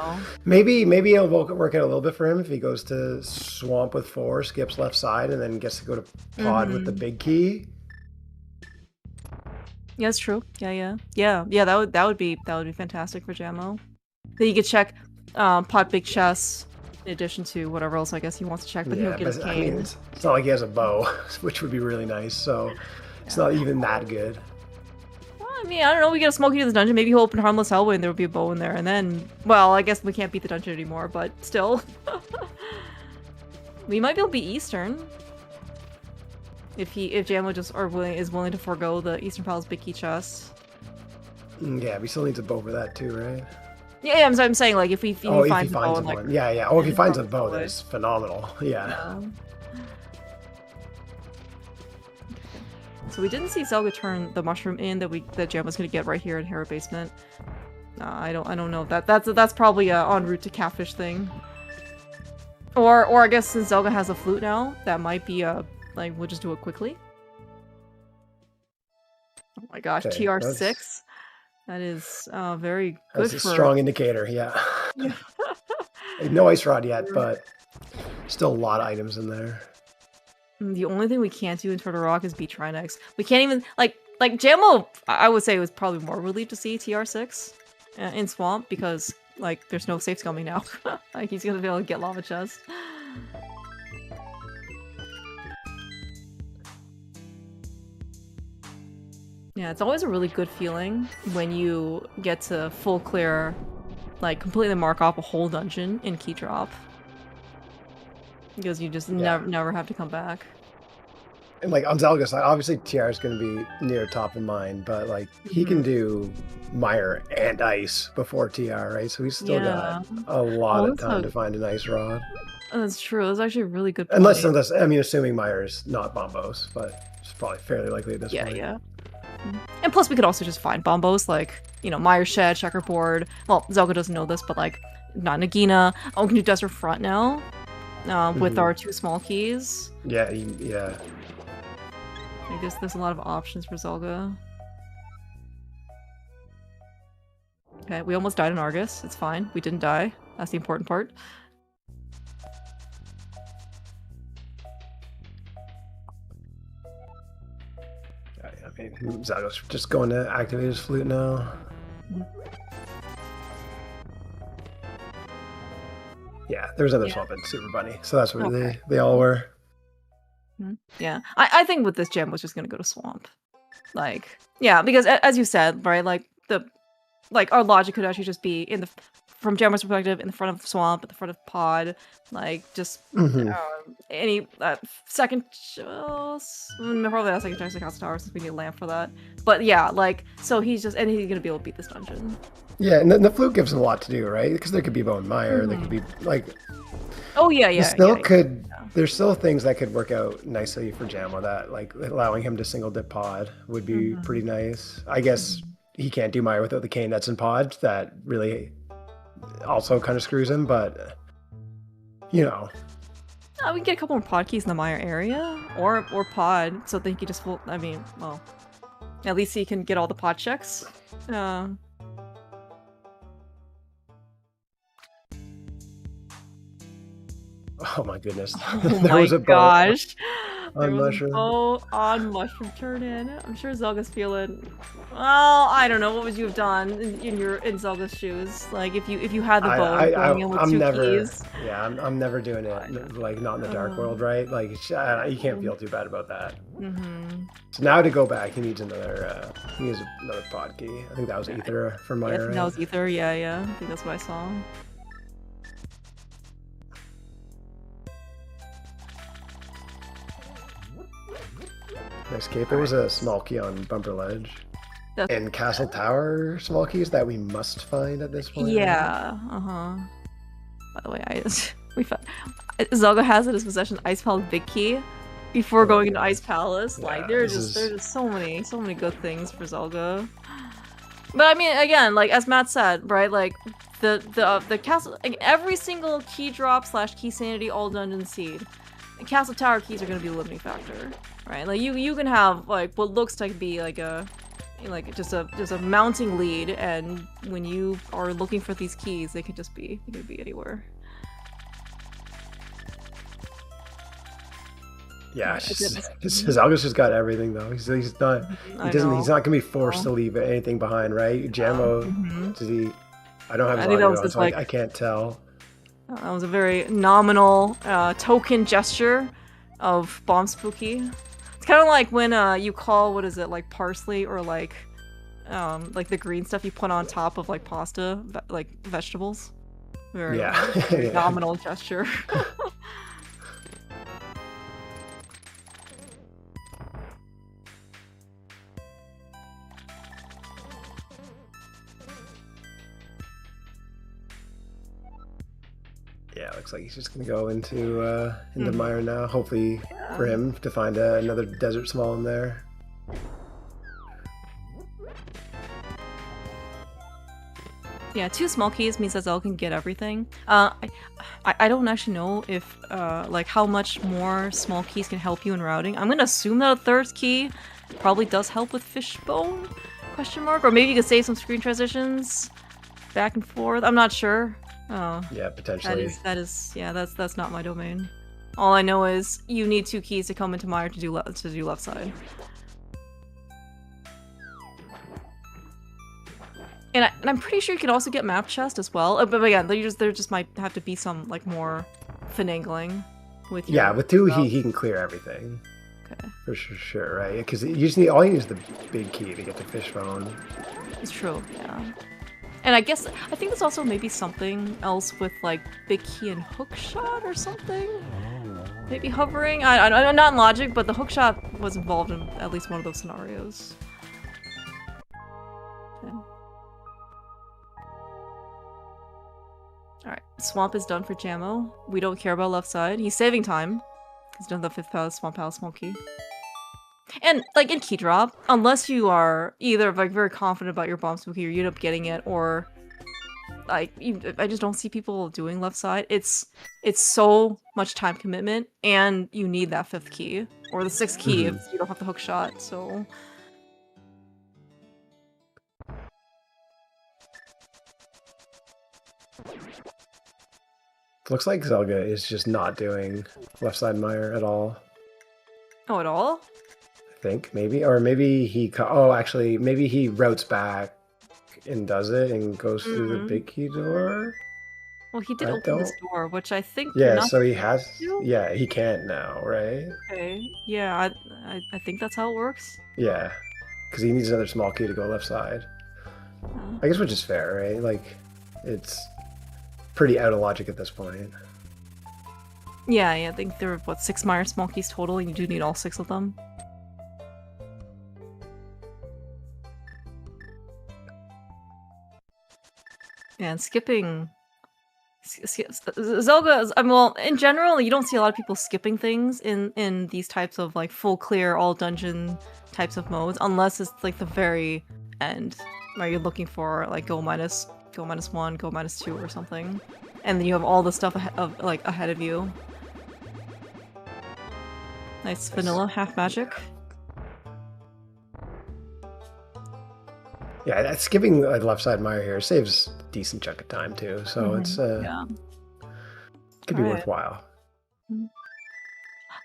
maybe it'll work out a little bit for him if he goes to swamp with 4, skips left side, and then gets to go to pod with the big key. Yeah, it's true. Yeah. That would be fantastic for Jamo. Then you could check pod big chest. In addition to whatever else I guess he wants to check, but he'll get his cane. I mean, it's not like he has a bow, which would be really nice, so it's not even that good. Well, I mean, I don't know, we get a smoky to the dungeon, maybe he'll open Harmless Hellway and there will be a bow in there, and then, well, I guess we can't beat the dungeon anymore, but still. We might be able to beat Eastern. If Jamo just is willing to forego the Eastern Palace big key chest. Yeah, we still need a bow for that too, right? Yeah, I'm saying, like, if he finds a bow, like, yeah. Oh, if he finds a bow, that's phenomenal. Yeah. So we didn't see Zelda turn the mushroom in that Jam was gonna get right here in Hera Basement. I don't know. That's probably a en route to catfish thing. Or I guess since Zelda has a flute now, that might be like we'll just do it quickly. Oh my gosh, okay, TR6. That is very good. That's a strong indicator, yeah. No ice rod yet, but still a lot of items in there. The only thing we can't do in Turtle Rock is beat Trinex. We can't even like Jamo. I would say was probably more relieved to see TR6 in Swamp because like there's no safe coming now. Like he's gonna be able to get Lava Chest. Yeah, it's always a really good feeling when you get to full clear, like completely mark off a whole dungeon in Key Drop. Because you just never have to come back. And like on Zelga's side, obviously TR is going to be near top of mind, but like he can do Mire and Ice before TR, right? So he's still got a lot of time to find an Ice Rod. That's true. That's actually a really good point. Unless, I mean, assuming Mire is not Bombos, but it's probably fairly likely at this point. Yeah. And plus we could also just find Bombos, like, you know, Mire Shed, Checkerboard. Well, Zelda doesn't know this, but like, not Nagina. Oh, we can do Desert Front now. With our 2 small keys. Yeah. I guess there's a lot of options for Zelda. Okay, we almost died in Argus. It's fine. We didn't die. That's the important part. I mean, Zelda's just going to activate his flute now. Yeah, there's other swamp and Super Bunny, so that's what they all were. Yeah, I think with this gem was just gonna go to swamp, like because as you said, right, like our logic could actually just be from Jammer's perspective in the front of swamp, at the front of pod, like just any second probably not second chance to Castle Tower since we need a lamp for that. But yeah, like so he's gonna be able to beat this dungeon. Yeah, and the flute gives him a lot to do, right? Because there could be Bone Mire, there could be like. Oh yeah. There's still things that could work out nicely for Jamo. That like allowing him to single dip pod would be pretty nice. I guess he can't do Mire without the cane that's in pod. That really also kind of screws him, but you know. We can get a couple more pod keys in the Mire area, or pod, so that he can just at least he can get all the pod checks. Oh my goodness. Oh There my was a bow gosh. There on was a mushroom. bow on mushroom turn-in. I'm sure Zelga's feeling. Well, I don't know. What would you have done in Zelga's shoes? Like if you had the bow going in with I'm 2 never, keys. yeah, I'm never doing I know. it, like, not in the dark world, Uh, right? Like, you can't feel too bad about that. mm-hmm. So now to go back, he needs another pod key. I think that was Ether for Yeah, I Maya, think right? that was Ether. Yeah. I think that's what I saw. Nice cape. It was a small key on Bumper Ledge. That's And Castle Tower small keys that we must find at this point. Right? yeah. By the way, we found Zelda has in his possession Ice Palace Big Key before going into Ice Palace. Like there's just so many good things for Zelda. But I mean, again, like as Matt said, right? Like the castle, like, every single key drop / key sanity, all dungeon seed. The Castle Tower keys are gonna be the limiting factor, right? Like you can have like what looks to be like just a mounting lead, and when you are looking for these keys, they could be anywhere. Yeah, Zelda's just got everything though. He's not. He's not gonna be forced to leave anything behind, right? Jamo, does he? I don't have his audio on, so I can't tell. That was a very nominal token gesture of Bomb Spooky. It's kind of like when you call, what is it, like parsley or like the green stuff you put on top of like pasta, like vegetables. Very, very nominal gesture. Yeah, looks like he's just gonna go into Mire now. Hopefully for him to find another desert small in there. Yeah, 2 small keys means that Zelda can get everything. I don't actually know if like how much more small keys can help you in routing. I'm gonna assume that a 3rd key probably does help with Fishbone? Question mark? Or maybe you could save some screen transitions back and forth. I'm not sure. Oh. Yeah, potentially. That's not my domain. All I know is you need 2 keys to come into Mire to do left side. And I'm pretty sure you can also get map chest as well. But again, there just might have to be some like more finagling with. Yeah, with 2 he can clear everything. Okay. For sure, right? Because you just need all you need is the big key to get to Fishbone. It's true, yeah. And I think there's also maybe something else with like big key and hook shot or something. Maybe hovering. I'm not in logic, but the hook shot was involved in at least one of those scenarios. Okay. Alright, Swamp is done for Jamo. We don't care about left side. He's saving time. He's done the 5th Palace, Swamp Palace, Small Key. And, like, in Key Drop, unless you are either, like, very confident about your Bomb Spooky or you end up getting it, or, like, I just don't see people doing left side. It's so much time commitment, and you need that 5th key. Or the 6th key if you don't have the hook shot, so... Looks like Zelda is just not doing left side Mire at all. Oh, at all? I think, maybe. Or maybe he... Oh, actually, maybe he routes back and does it and goes through the big key door? Well, he did open this door, which I think... Yeah, so he has... Yeah, he can't now, right? Okay. Yeah, I think that's how it works. Yeah, because he needs another small key to go left side. I guess which is fair, right? Like, it's pretty out of logic at this point. Yeah, I think there are, what, 6 Mire small keys total, and you do need all 6 of them. And skipping... Zelda, well, in general, you don't see a lot of people skipping things in these types of, like, full clear, all dungeon types of modes, unless it's, like, the very end, where you're looking for, like, go minus 1, go minus 2 or something. And then you have all the stuff ahead of you. Nice vanilla, half magic. Yeah, that skipping left side Mire here saves a decent chunk of time too, so it's could be worthwhile.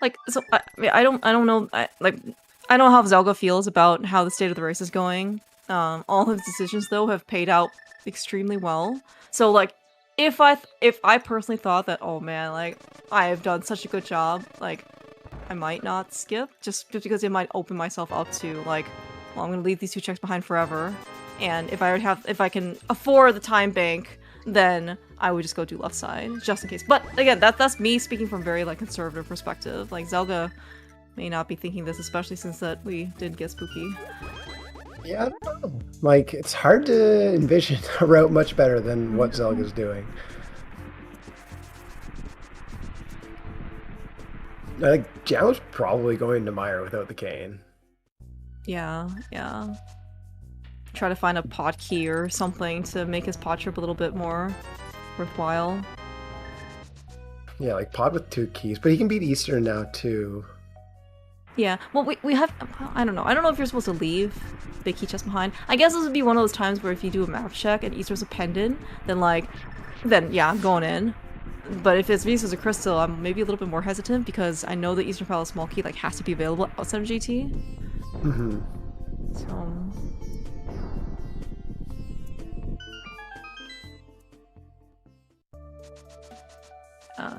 Like, so I don't know. I don't know how Zelda feels about how the state of the race is going. All his decisions though have paid out extremely well. So like, if I personally thought that, oh man, like I have done such a good job, like I might not skip just because it might open myself up to like, well, I'm gonna leave these 2 checks behind forever. And if I can afford the time bank, then I would just go do left side, just in case. But again, that's me speaking from very like conservative perspective. Like Zelda may not be thinking this, especially since that we did get spooky. Yeah, I don't know. Like, it's hard to envision a route much better than what Zelda's doing. I think Jamo's probably going to Mire without the cane. Yeah. Try to find a pod key or something to make his pod trip a little bit more worthwhile. Yeah, like pod with 2 keys, but he can beat Eastern now too. Yeah, well, we have, I don't know if you're supposed to leave big key chest behind. I guess this would be one of those times where if you do a map check and Easter's a pendant, then yeah, I'm going in. But if it's Visa's a crystal, I'm maybe a little bit more hesitant because I know the Eastern Palace small key like has to be available outside of GT. Mm-hmm. So...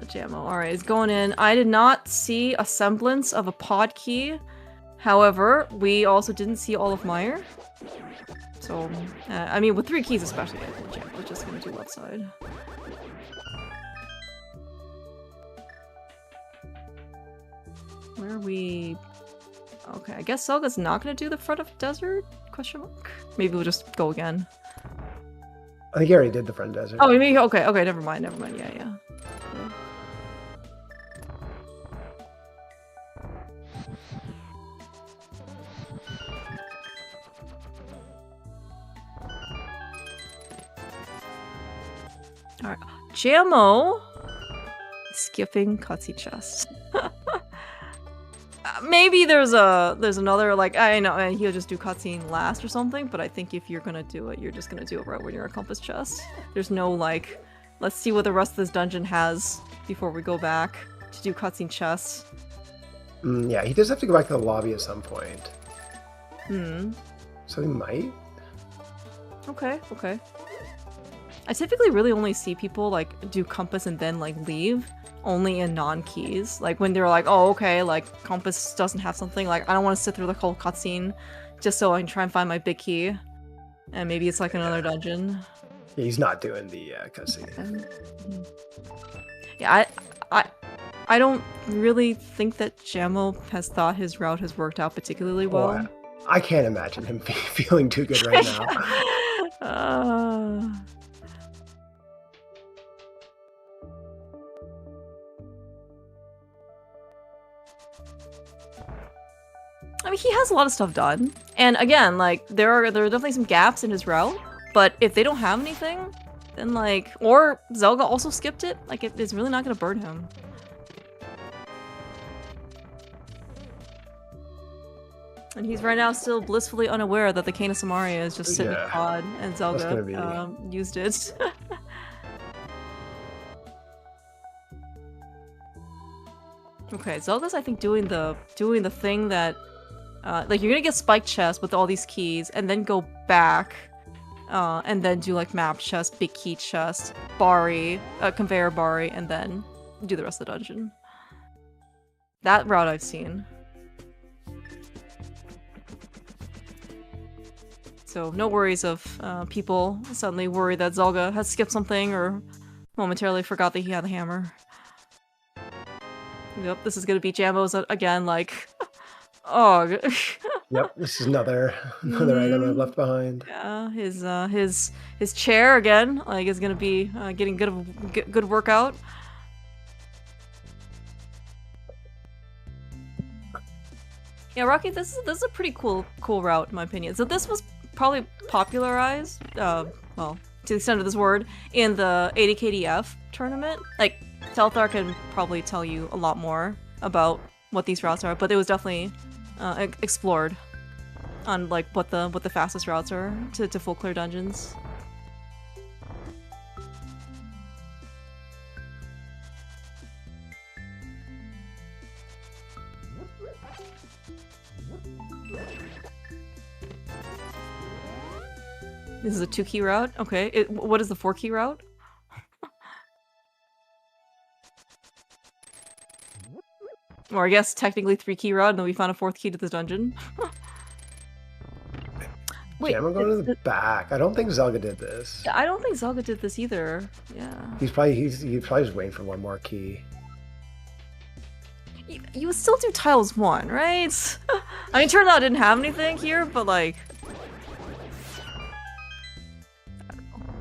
Jamo. Alright, it's going in. I did not see a semblance of a pod key. However, we also didn't see all of Mire. So, I mean, with 3 keys especially, I think Jamo's just gonna do left side. Where are we? Okay, I guess Zelda's not gonna do the front of desert? Question mark? Maybe we'll just go again. I think he already did the front desert. Oh, maybe, okay, never mind, yeah. Alright, Jamo skipping cutscene chest. Maybe there's another, like, I know, and he'll just do cutscene last or something, but I think if you're gonna do it, you're just gonna do it right when you're a compass chest. There's no, like, let's see what the rest of this dungeon has before we go back to do cutscene chests. Yeah, he does have to go back to the lobby at some point. So he might? Okay. I typically really only see people, like, do compass and then, like, leave. Only in non-keys. Like, when they're like, oh, okay, like, compass doesn't have something, like, I don't want to sit through the whole cutscene just so I can try and find my big key. And maybe it's, like, another dungeon. Yeah, he's not doing the cutscene. Yeah, I don't really think that Jamo has thought his route has worked out particularly well. Oh, I can't imagine him feeling too good right now. I mean, he has a lot of stuff done. And again, like, there are definitely some gaps in his route, but if they don't have anything, then like, or Zelda also skipped it, like, it's really not gonna burn him. And he's right now still blissfully unaware that the Cane of Samaria is just sitting in pod, and Zelda used it. Okay, Zelda's I think doing the thing that like you're gonna get spike chest with all these keys and then go back and then do like map chest, big key chest, Bari, conveyor Bari, and then do the rest of the dungeon. That route I've seen. So no worries of people suddenly worried that Zelda has skipped something or momentarily forgot that he had the hammer. Yep, this is gonna be Jamo's again, like, oh. Yep, this is another item I've left behind. Yeah, his chair again, like, is gonna be getting good workout. Yeah, Rocky, this is a pretty cool route in my opinion. So this was probably popularized, well, to the extent of this word, in the 80KDF tournament. Like, Telthar can probably tell you a lot more about what these routes are, but it was definitely explored on like what the fastest routes are to full clear dungeons. This is a 2-key route? Okay. What is the 4-key route? Or I guess technically 3-key route, and then we found a 4th key to this dungeon. Wait, Jamo going to the back. I don't think Zelda did this. Yeah, I don't think Zelda did this either. Yeah. He's probably just waiting for one more key. You would still do tiles 1, right? I mean, turned out I didn't have anything here, but like, I don't know.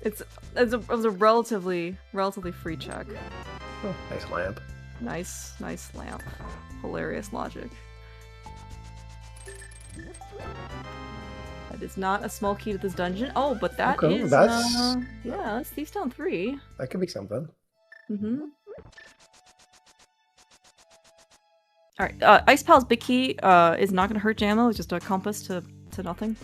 It was a relatively free check. Oh, nice lamp. Nice lamp. Hilarious logic. That is not a small key to this dungeon. Oh, but that is that's yeah, that's Thieves Town 3. That could be something. Mm-hmm. Alright, Ice Pal's big key is not gonna hurt Jamo, it's just a compass to nothing.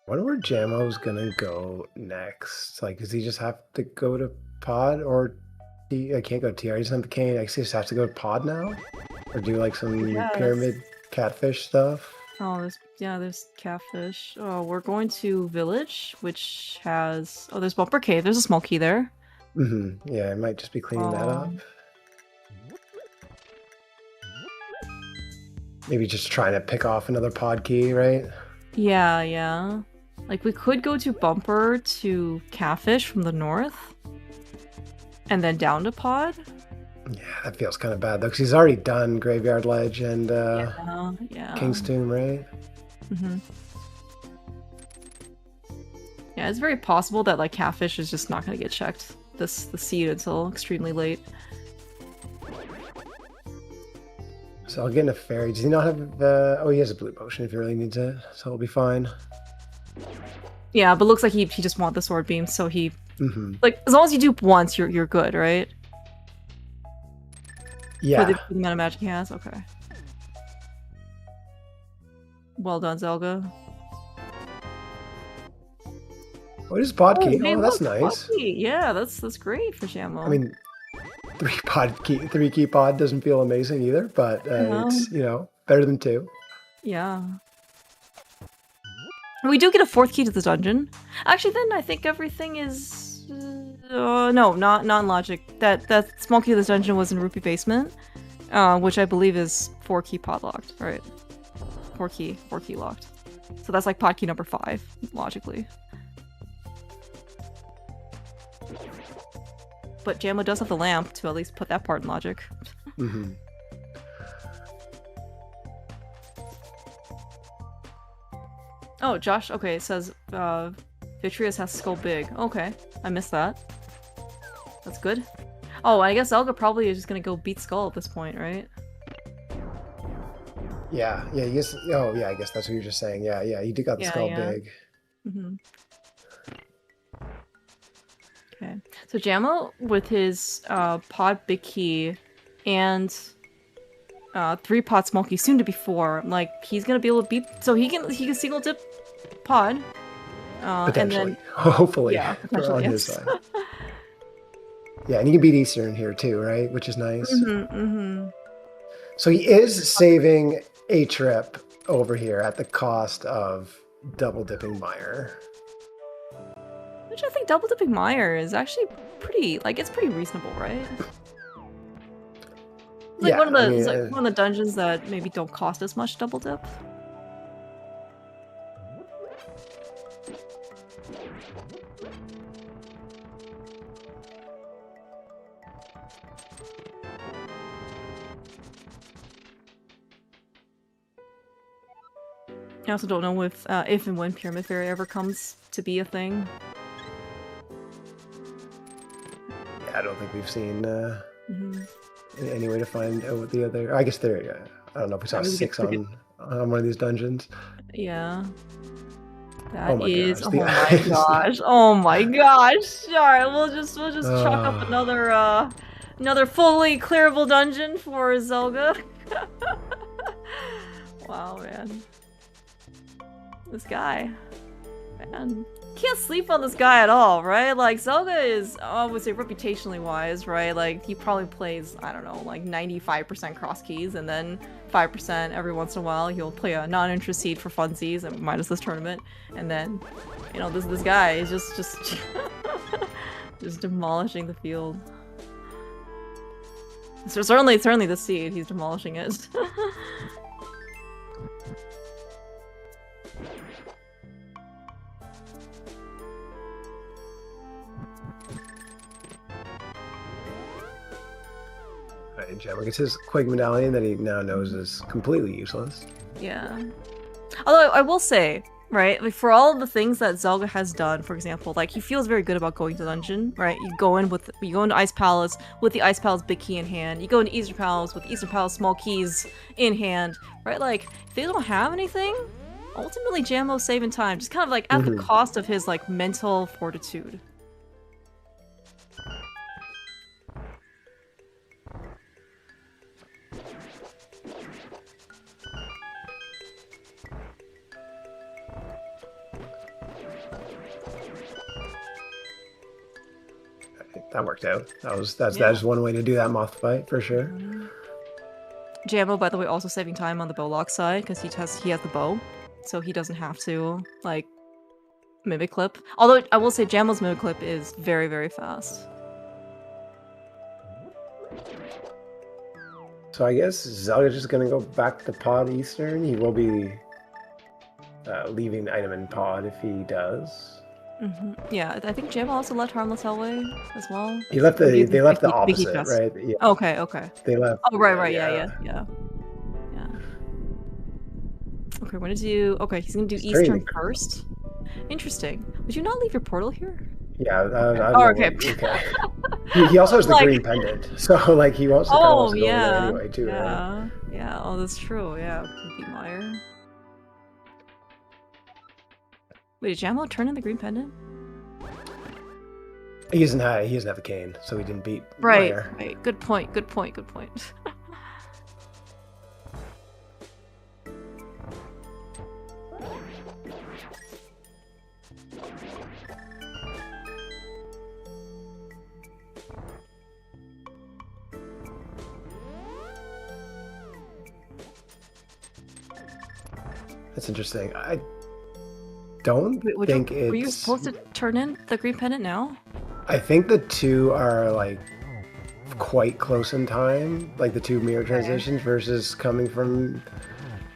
I wonder where Jamo's gonna go next. Like, does he just have to go to pod, or I can't go to TR? He doesn't have I just have to go to pod now, or do like some pyramid catfish stuff. Oh, there's catfish. Oh, we're going to village, which has there's Bumper Cave. There's a small key there. Mm-hmm. Yeah, I might just be cleaning that up. Maybe just trying to pick off another pod key, right? Yeah. Like, we could go to Bumper to Catfish from the north. And then down to Pod. Yeah, that feels kind of bad, though, because he's already done Graveyard Ledge and King's Tomb, right? Mm-hmm. Yeah, it's very possible that, like, Catfish is just not going to get checked the seed until extremely late. So I'll get in a fairy. Does he not have the... Oh, he has a blue potion if he really needs it, so he'll be fine. Yeah, but looks like he just wants the sword beam, so he... Mm-hmm. Like, as long as you dupe once, you're good, right? Yeah. For the amount of magic he has? Okay. Well done, Zelda. What is pod key? Hey, oh, that's look, nice. Pod key. Yeah, that's great for Jamo. I mean, 3 key pod doesn't feel amazing either, but it's, better than 2. Yeah. We do get a 4th key to the dungeon. Actually, then I think everything is... no, not logic. That small key to this dungeon was in Rupee Basement, which I believe is 4-key pod locked, right? 4-key locked. So that's like pod key number 5, logically. But Jamo does have the lamp to at least put that part in logic. Mm-hmm. Oh, Josh, okay, it says, Vitreous has Skull Big. Okay, I missed that. That's good. Oh, I guess Zelda probably is just gonna go beat Skull at this point, right? Yeah, I guess that's what you're just saying. Yeah, you did got the Skull Big. Mm-hmm. Okay, so Jamo, with his, pod big key, and 3 pod small key, soon to be 4, like, he's gonna be able to beat, so he can single dip pod. Potentially. And then, hopefully. Yeah, potentially, on his side. Yeah, and he can beat Eastern here too, right? Which is nice. Mm-hmm, mm-hmm. So he is saving a trip over here at the cost of double dipping Meyer. Which I think double dipping Meyer is actually pretty, like, it's pretty reasonable, right? It's like one of the dungeons that maybe don't cost as much double dip. I also don't know if and when Pyramid Fairy ever comes to be a thing. Yeah, I don't think we've seen any way to find out what the other... I guess there... I don't know if we saw 6 on one of these dungeons. Yeah. Oh my gosh. Oh my gosh. Oh my gosh. Alright, we'll just chalk up another fully clearable dungeon for Zelda. Wow, man. This guy. Man. can't sleep on this guy at all, right? Like, Zelda is, I would say, reputationally wise, right? Like, he probably plays, I don't know, like 95% cross keys, and then 5% every once in a while he'll play a non-interest seed for funsies, and minus this tournament, and then, you know, this guy is just just demolishing the field. So certainly this seed, he's demolishing it. Right, Jamo gets his Quake medallion that he now knows is completely useless. Yeah. Although I will say, right, like for all of the things that Zelda has done, for example, like he feels very good about going to dungeon, right? You go into Ice Palace with the Ice Palace big key in hand. You go into Eastern Palace with Eastern Palace small keys in hand, right? Like if they don't have anything, ultimately Jamo's saving time, just kind of like at the cost of his like mental fortitude. That worked out. That's one way to do that moth fight for sure. Jamo, by the way, also saving time on the bow lock side because he has the bow, so he doesn't have to like mimic clip. Although I will say Jamo's mimic clip is very, very fast. So I guess Zelda's just gonna go back to Pod Eastern. He will be leaving the item in Pod if he does. Yeah, I think Jamo also left Harmless Hellway as well. He left they left the opposite, right? Yeah. Okay. They left. Oh, right, yeah. Okay, when did you? Okay, he's gonna do Eastern first. Interesting. Would you not leave your portal here? Yeah. Okay. He also has the green pendant, so like he also kind of wants to go there anyway too. Yeah. Right? Yeah. Oh, that's true. Yeah. Beat Meyer. Wait, did Jamo turn in the green pendant? He doesn't have the cane, so he didn't beat Meyer. Right. Good point. That's interesting. I don't think it's... Were you supposed to turn in the green pendant now? I think the two are like quite close in time, like the two mirror transitions versus coming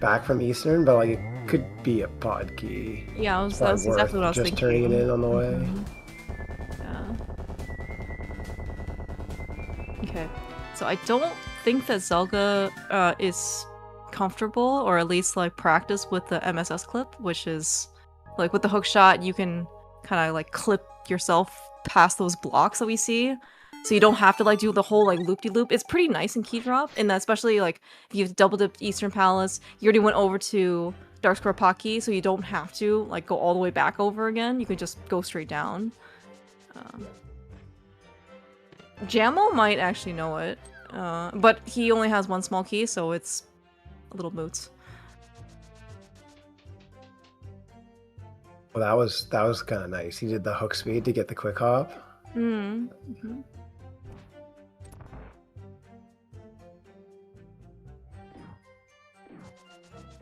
back from Eastern, but like it could be a pod key. Yeah, that was exactly what I was thinking. Just turning it in on the way. Yeah. Okay, so I don't think that Zelda is comfortable, or at least like practice with the MSS clip, which is like with the hook shot you can kind of like clip yourself past those blocks that we see, so you don't have to like do the whole like loop-de-loop. It's pretty nice in key drop, and especially like if you've double dipped Eastern Palace, you already went over to Dark Square Pocky, so you don't have to like go all the way back over again. You can just go straight down. Jamo might actually know it, but he only has one small key, so it's a little moot. Well, that was kind of nice. He did the hook speed to get the quick hop. All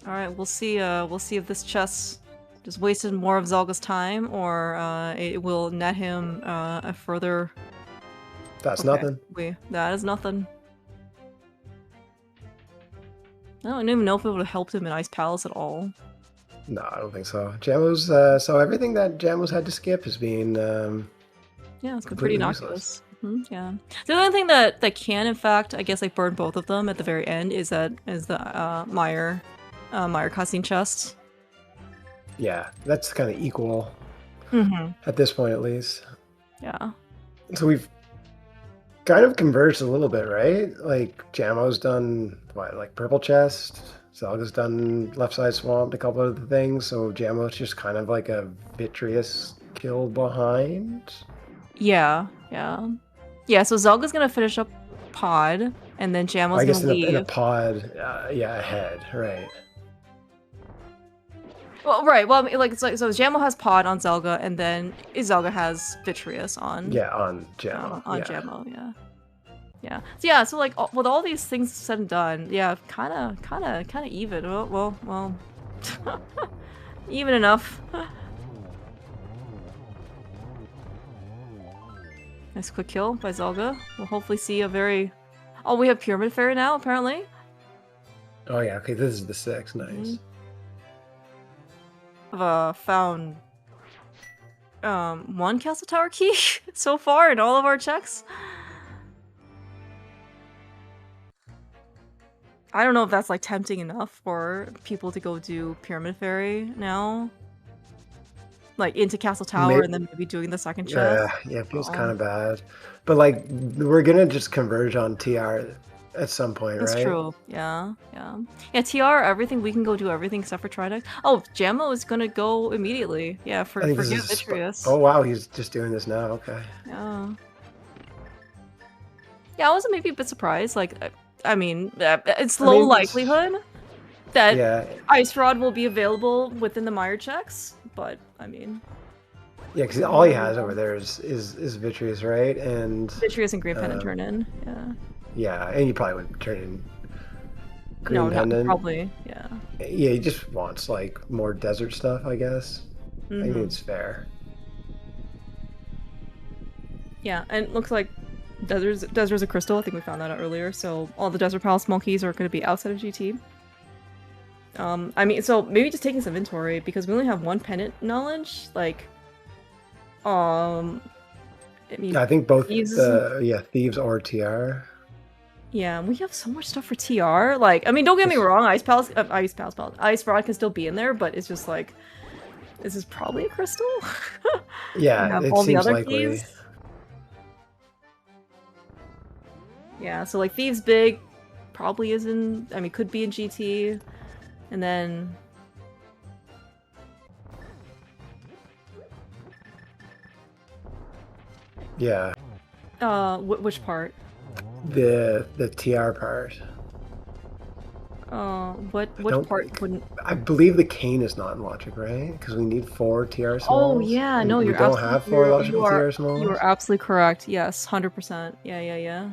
right, we'll see. We'll see if this chess just wasted more of Zelga's time, or it will net him a further. That's nothing. That is nothing. I don't even know if it would have helped him in Ice Palace at all. No, I don't think so. Jamo's so everything that Jamo's had to skip has been yeah, it's been pretty innocuous. Yeah. The only thing that can, in fact, I guess like burn both of them at the very end is the Meyer cutscene chest. Yeah, that's kind of equal at this point, at least. Yeah. So we've kind of converged a little bit, right? Like Jamo's done what, like purple chest. Zelda's done left side swamp, a couple of the things. So Jamo's just kind of like a vitreous kill behind. Yeah. So Zelda's gonna finish up pod, and then Jamo's gonna leave. In a pod, ahead, right? Well, right. Well, I mean, like it's like so Jamo has Pod on Zelga, and then Zelga has Vitreous on on Jamo. on Jamo. Yeah. Yeah. So yeah. So like with all these things said and done, yeah, kind of even. Well, even enough. Nice quick kill by Zelga. We'll hopefully see a very. Oh, we have Pyramid Fairy now, apparently. Oh yeah. Okay, this is the 6. Nice. I've found 1 Castle Tower key so far in all of our checks. I don't know if that's like tempting enough for people to go do Pyramid Fairy now. Like into Castle Tower and then maybe doing the second chest. Yeah, it feels kind of bad. But like we're gonna just converge on TR at some point, That's right? true. Yeah. Yeah, TR, everything, we can go do everything except for Tridex. Oh, Jamo is gonna go immediately. Yeah, forget Vitreous. Oh wow, he's just doing this now, okay. Yeah. Yeah, I was maybe a bit surprised. Like, I mean, it's low likelihood that Ice Rod will be available within the Mire checks, but I mean... Yeah, because all he has over there is Vitreous, right? And Vitreous and Green Pendant turn in, yeah. Yeah, and you probably wouldn't turn in Green Pendant. No, probably, yeah. Yeah, he just wants, like, more desert stuff, I guess. I think it's fair. Yeah, and it looks like Desert's a crystal. I think we found that out earlier. So all the Desert Palace small keys are going to be outside of GT. I mean, so maybe just taking some inventory because we only have 1 pendant knowledge. Like, I mean, I think both Thieves or TR. Yeah, we have so much stuff for TR. Like, I mean, don't get me wrong, Ice Rod can still be in there, but it's just like, this is probably a crystal. Yeah, it all seems the other likely. keys. Yeah, so like Thieves Big probably is in, I mean, could be in GT, and then yeah. Which part? The TR part. Which part wouldn't? I believe the cane is not in logic, right? Because we need 4 TR smalls. Oh yeah, no, we don't have 4 logical TR smalls. You are absolutely correct. Yes, 100%. Yeah.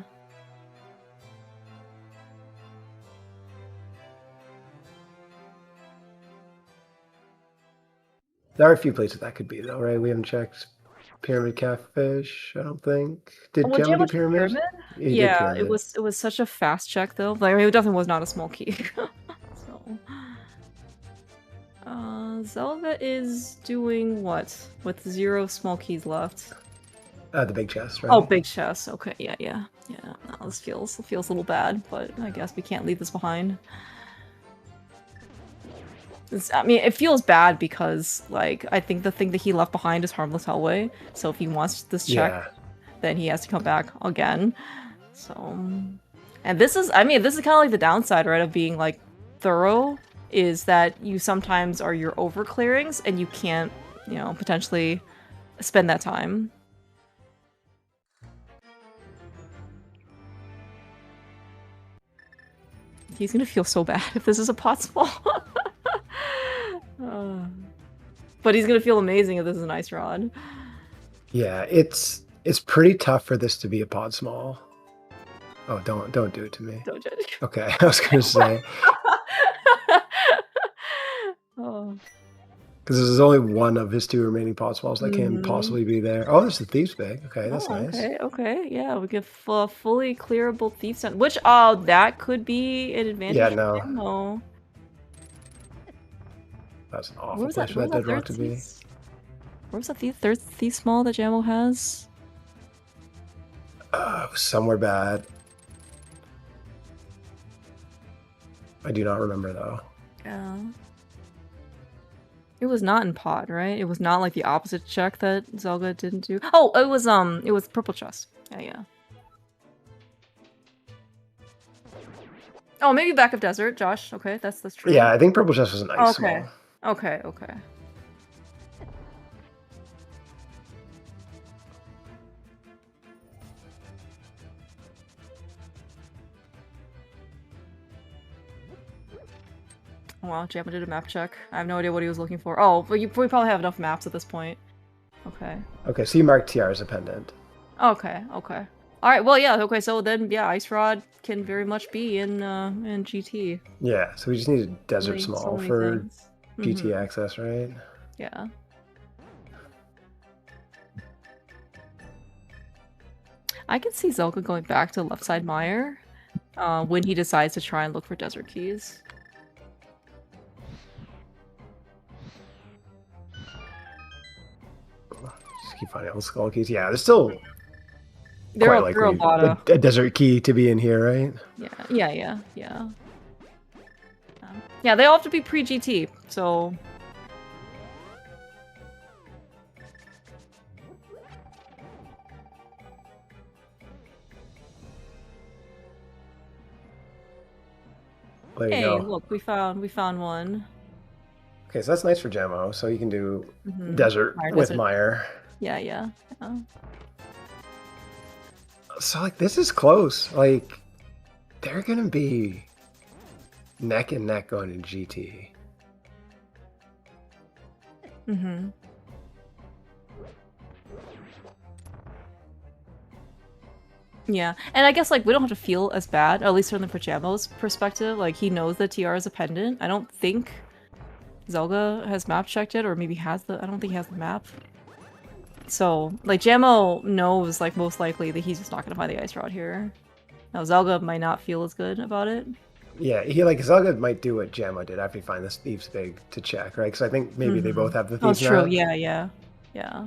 There are a few places that could be though, right? We haven't checked Pyramid Catfish, I don't think. Did Jamo do Pyramid? Yeah, Pyramid. it was such a fast check though. Like, I mean, it definitely was not a small key. So Zelda is doing what? With 0 small keys left. The big chest, right? Oh, big chest. Okay, yeah. No, this feels a little bad, but I guess we can't leave this behind. I mean, it feels bad because, like, I think the thing that he left behind is Harmless Hellway. So if he wants this check, then he has to come back again. So, and this is, I mean, this is kind of like the downside, right, of being, like, thorough, is that you sometimes are your over-clearings and you can't, you know, potentially spend that time. He's gonna feel so bad if this is a pot small. But he's gonna feel amazing if this is an Ice Rod. Yeah, it's pretty tough for this to be a pod small. Oh, don't do it to me. Don't judge. Okay, I was gonna say. Because there's only 1 of his 2 remaining pod smalls that can possibly be there. Oh, there's the Thieves Bag. Okay, that's nice. Okay. Yeah, we get fully clearable Thief Stun, which that could be an advantage. Yeah, no. No. That's an awful place for that dead rock to be. Where was that third Thief small that Jamo has? It was somewhere bad. I do not remember though. Yeah. It was not in pod, right? It was not like the opposite check that Zelda didn't do. Oh, it was purple chest. Yeah. Oh, maybe back of desert, Josh. Okay, that's true. Yeah, I think purple chest was an ice small. Okay. Wow, Jamo did a map check. I have no idea what he was looking for. Oh, but we probably have enough maps at this point. Okay. Okay, so you marked TR as a pendant. Okay, okay. Alright, well, yeah, okay, so then, yeah, Ice Rod can very much be in GT. Yeah, so we just need a desert So small many for things. GT access, right? Yeah. I can see Zelda going back to left side Mire when he decides to try and look for desert keys. Just keep finding all the skull keys. Yeah, there's still There quite are a likely lot of... a desert key to be in here, right? Yeah. Yeah, they all have to be pre-GT, so... There you Hey, go. look, we found one. Okay, so that's nice for Jamo. So you can do desert with Mire. Yeah. So like this is close. Like they're gonna be neck and neck going to GT. Yeah, and I guess like we don't have to feel as bad, at least certainly for Jamo's perspective. Like he knows that TR is a pendant. I don't think Zelda has map checked it, or maybe has the. I don't think he has the map. So like Jamo knows like most likely that he's just not gonna find the Ice Rod here. Now Zelda might not feel as good about it. Yeah, he like Zelda might do what Jamo did after he find this Thieves Big to check, right? Because I think maybe they both have the Thieves. Oh, true. Map. Yeah.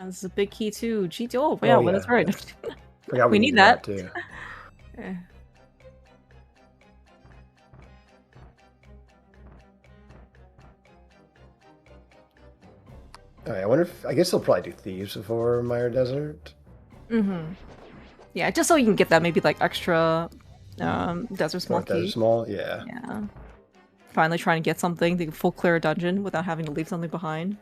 This is a big key too. GT. Oh, yeah, well, that's right. Forgot we need that too. I wonder if I guess they'll probably do Thieves before Mire Desert. Yeah, just so you can get that maybe like extra desert small key. Desert small, yeah. Yeah. Finally trying to get something to full clear a dungeon without having to leave something behind.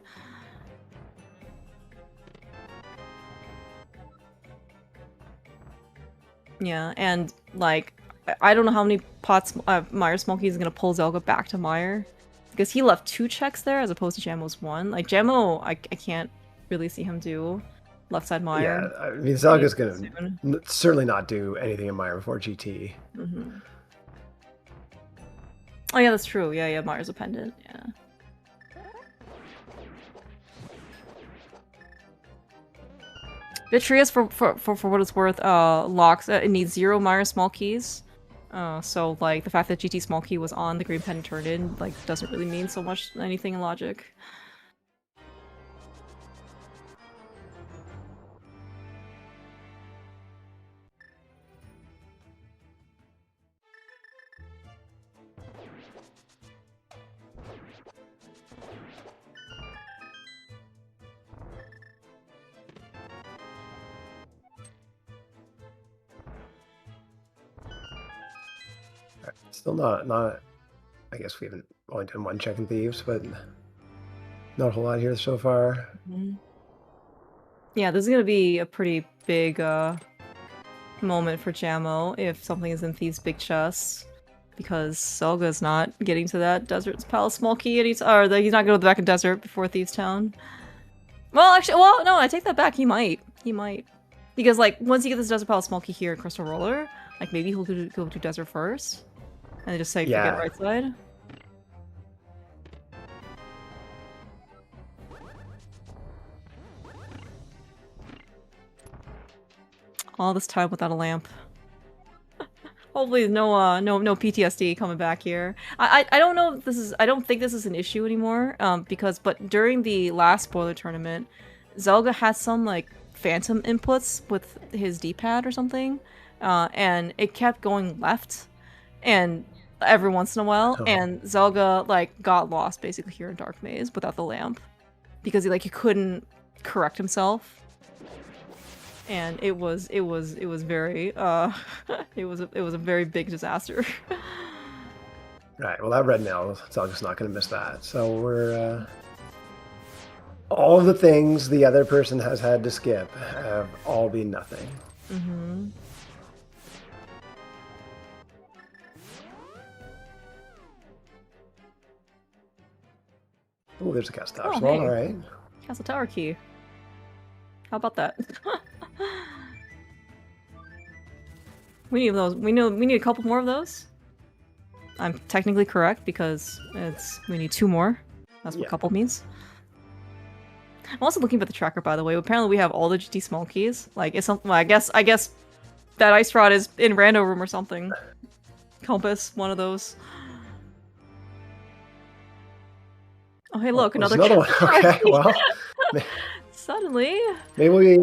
Yeah, and like I don't know how many pots Mire Smokey is gonna pull Zelda back to Mire. Because he left 2 checks there as opposed to Jamo's 1. Like Jamo, I can't really see him do left side Mire. Yeah, I mean Zelda's gonna certainly not do anything in Mire before GT. Oh yeah, that's true. Yeah, Mire's a pendant. Yeah. Vitreous, for what it's worth, locks. It needs 0 Mire small keys. So like the fact that GT small key was on the green pen turned in like doesn't really mean so much anything in logic. Still not. I guess we haven't only done 1 check in Thieves, but not a whole lot here so far. Yeah, this is gonna be a pretty big moment for Jamo if something is in Thieves' big chest, because Zelga's not getting to that Desert's Palace small key, and he's not going to the back of Desert before Thieves Town. Well, actually, no, I take that back. He might, because like once you get this Desert Palace small key here in Crystal Roller, like maybe he'll go to Desert first. And they just say, forget right side. All this time without a lamp. Hopefully no PTSD coming back here. I don't know if this is, I don't think this is an issue anymore, but during the last spoiler tournament, Zelda had some like phantom inputs with his D-pad or something, and it kept going left, and every once in a while, and Zelda like got lost basically here in Dark Maze without the lamp because he couldn't correct himself, and it was very it was a very big disaster. Right. Well, that red nail, Zelda's not going to miss that. So we're all the things the other person has had to skip have all been nothing. Oh, there's a castle tower Oh, small. hey. All right. Castle Tower key. How about that? We need those. We need a couple more of those. I'm technically correct because we need 2 more. That's what Yeah. couple means. I'm also looking at the tracker, by the way. Apparently, we have all the GT small keys. Like, it's something. Well, I guess that ice rod is in rando room or something. Compass, one of those. Oh, hey, look, There's another one. Okay, well, Suddenly. maybe we,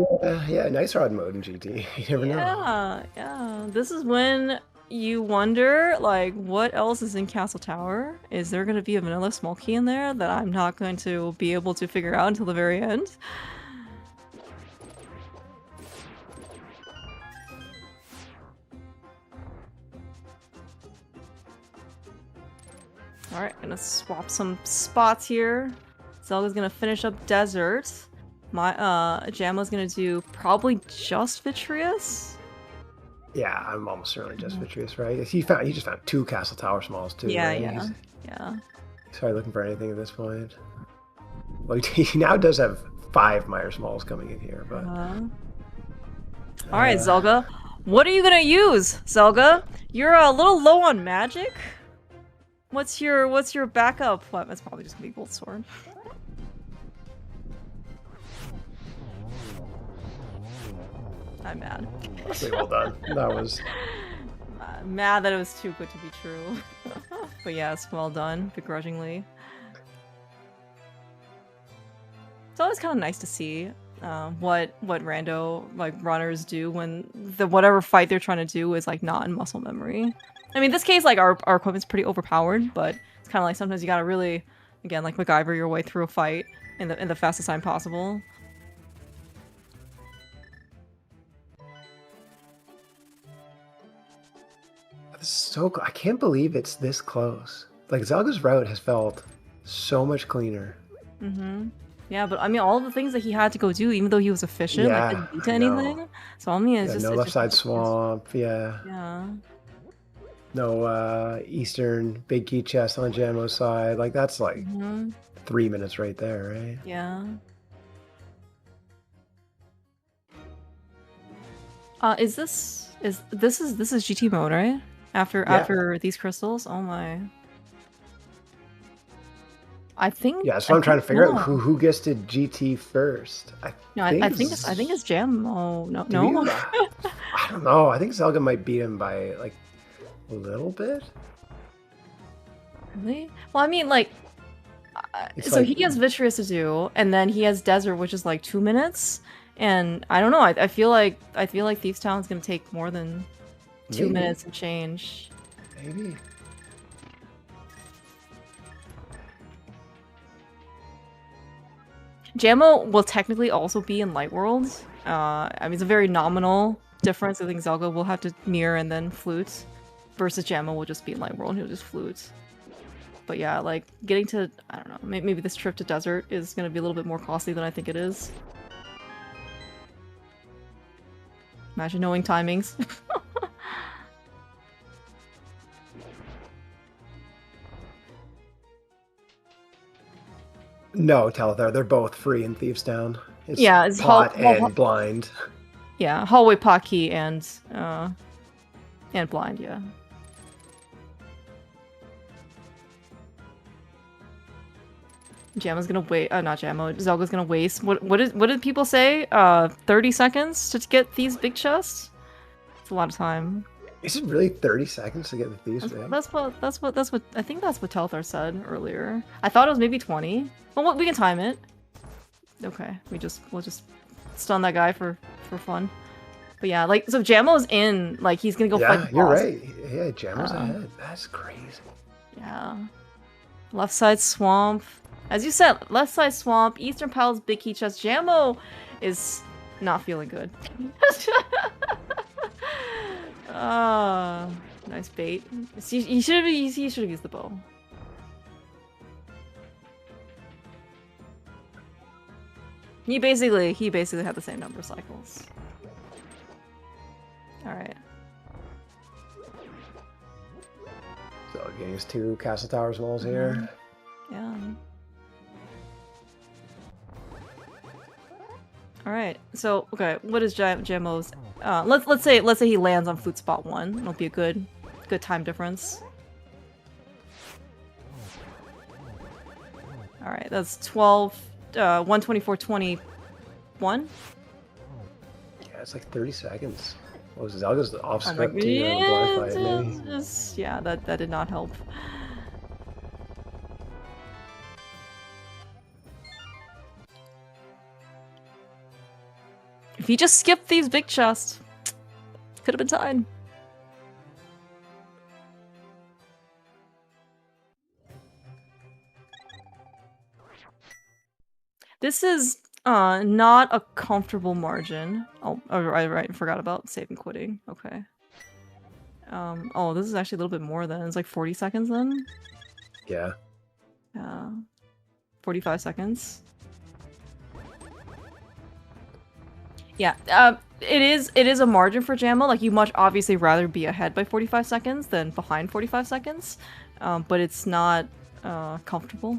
yeah, nice rod mode in GT. You never know. Yeah. This is when you wonder, like, what else is in Castle Tower? Is there going to be a vanilla small key in there that I'm not going to be able to figure out until the very end? Alright, gonna swap some spots here. Zelda's gonna finish up Desert. My Jamo's gonna do probably just Vitreous. Yeah, I'm almost certainly just Vitreous, right? He just found 2 castle tower smalls too. Yeah, right? yeah. He's probably looking for anything at this point. Well, he now does have 5 Meyer smalls coming in here, but. Alright, Zelda. What are you gonna use, Zelda? You're a little low on magic? What's your backup weapon? It's probably just gonna be Gold Sword. I'm mad. Pretty well done. That was. Mad that it was too good to be true. But yes, well done, begrudgingly. It's always kind of nice to see what rando like runners do when whatever fight they're trying to do is like not in muscle memory. I mean, in this case, like our equipment's pretty overpowered, but it's kind of like sometimes you gotta really, again, like MacGyver your way through a fight in the fastest time possible. This is so. I can't believe it's this close. Like Zelda's route has felt so much cleaner. Yeah, but I mean, all the things that he had to go do, even though he was efficient, like didn't lead to anything. So I mean, it's just no left side swamp. Yeah. Yeah. No eastern big key chest on Jamo's side. Like that's like 3 minutes right there, right? Yeah. Is this GT mode, right? After these crystals? Oh my. I think. Yeah, so I'm trying to figure out who gets to GT first. I think it's Jamo. No. I don't know. I think Zelda might beat him by like a little bit. Really? Well, I mean, like, so like, he has Vitreous to do, and then he has Desert, which is like 2 minutes. And I don't know. I feel like Thieves Town is gonna take more than 2 minutes and change. Maybe. Jamo will technically also be in Light World. I mean, it's a very nominal difference. I think Zelda will have to mirror and then flute, versus Jamo will just be in Light World and he'll just flute. But yeah, like getting to, I don't know, maybe this trip to Desert is gonna be a little bit more costly than I think it is. Imagine knowing timings. No, Telethar, they're both free in Thieves Town. It's pot and blind. Yeah, hallway potkey and blind, yeah. Jamo's gonna wait. Not Jamo. Zelda's gonna waste. What did people say? 30 seconds to get these big chests. It's a lot of time. Is it really 30 seconds to get the Thieves big? That's what I think that's what Telthar said earlier. I thought it was maybe 20. Well, we can time it. Okay, we'll just stun that guy for fun. But yeah, like so Jamo's in. Like he's gonna go fight the boss. You're right. Yeah, Jamo's ahead. That's crazy. Yeah. Left side swamp. As you said, left side swamp, Eastern Palace, big key chest. Jamo is not feeling good. Nice bait. He should have used the bow. He basically had the same number of cycles. All right. So getting his 2 Castle Tower smalls here. Yeah. All right. So okay, what is Jamo's? Let's say he lands on flute spot 1. It'll be a good time difference. All right, that's 12, 124.21. Yeah, it's like 30 seconds. What was Zelda's off Oh my script too on the blind fight, maybe? yeah, that did not help. If he just skipped these big chests, could have been tied. This is not a comfortable margin. Oh, right, I forgot about save and quitting. Okay. Oh, this is actually a little bit more than it's like 40 seconds then. Yeah. 45 seconds. Yeah, it is a margin for Jamo. Like, you much obviously rather be ahead by 45 seconds than behind 45 seconds, but it's not comfortable.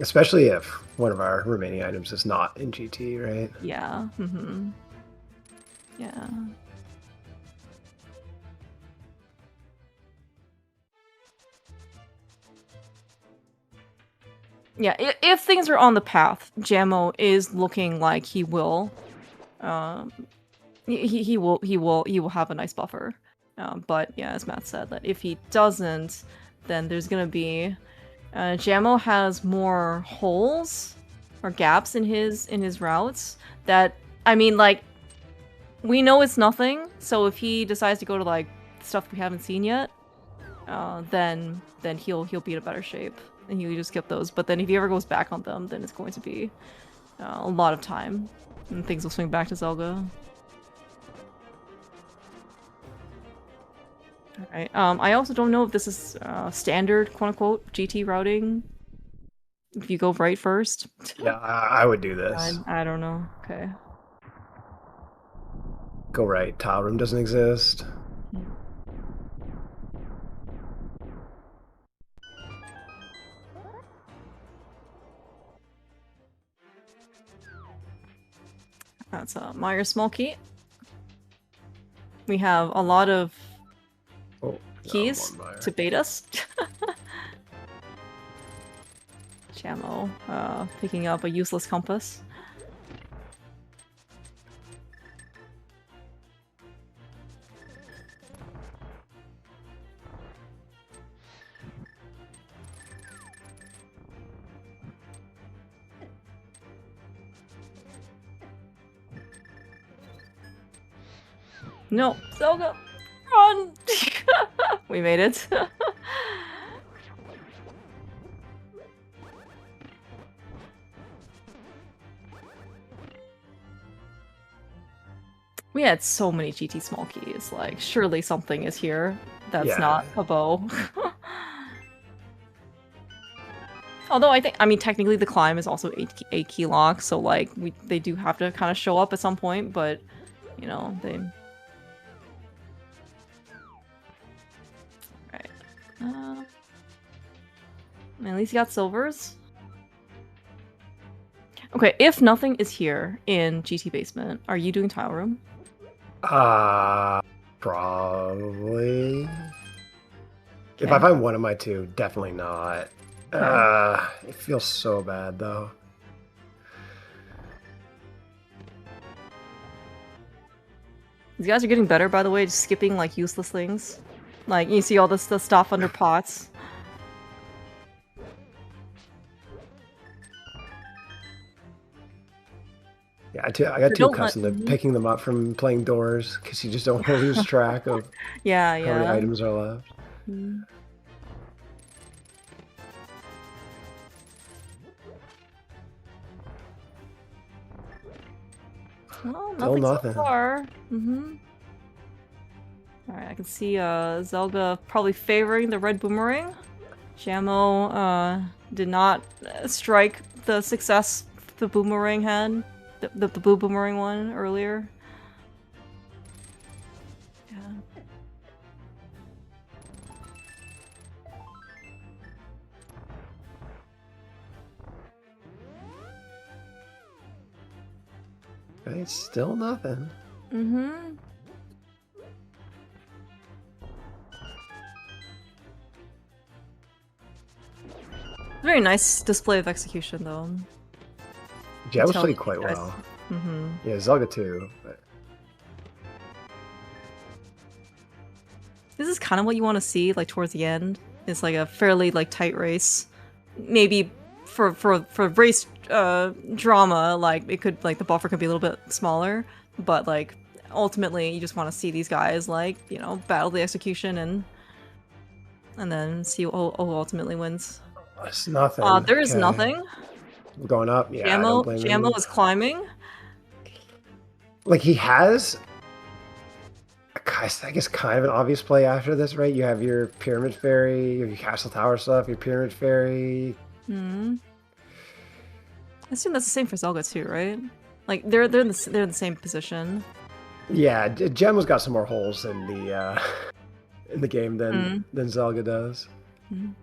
Especially if one of our remaining items is not in GT, right? Yeah. Yeah. Yeah, if things are on the path, Jamo is looking like he will. He will have a nice buffer. But yeah, as Matt said, that if he doesn't, then there's gonna be Jamo has more holes or gaps in his routes that, I mean, like, we know it's nothing, so if he decides to go to like stuff we haven't seen yet, then he'll be in a better shape and he'll just skip those. But then if he ever goes back on them, then it's going to be a lot of time and things will swing back to Zelda. Alright, I also don't know if this is standard, quote-unquote, GT routing. If you go right first. Yeah, I would do this. I don't know. Okay. Go right. Tile room doesn't exist. That's Meyer small key. We have a lot of keys to bait us. Jamo picking up a useless compass. No, Zelda, run! We made it. We had so many GT small keys, like, surely something is here that's not a bow. Although I mean, technically the climb is also 8 key lock, so like, they do have to kind of show up at some point, but, you know, they... Right. At least you got silvers. Okay, if nothing is here in GT basement, are you doing tile room? Probably. Okay. If I find one of my two, definitely not. It feels so bad though. These guys are getting better, by the way, just skipping like useless things. Like, you see all the stuff under pots. Yeah, I got too accustomed to picking them up from playing doors because you just don't want to lose track of how many items are left. Well, nothing so far. Alright, I can see Zelda probably favoring the red boomerang. Jamo did not strike the success the boomerang had. The blue boomerang one earlier. Yeah. It's still nothing. Mm-hmm. Very nice display of execution, though. Jamo's played quite well. Mm-hmm. Yeah, Zelda too. But... This is kind of what you want to see, like towards the end. It's like a fairly like tight race. Maybe for race drama, like it could like the buffer could be a little bit smaller, but like ultimately you just want to see these guys like battle the execution and then see who ultimately wins. It's nothing. There is nothing. We're going up. Yeah, I don't blame him. Jamo is climbing. Like he has, I guess, kind of an obvious play after this, right? You have your Pyramid Fairy, you have your Castle Tower stuff, your Pyramid Fairy. Hmm. I assume that's the same for Zelda too, right? Like they're in the same position. Yeah, Jamo's got some more holes in the game than Zelda does. Mm.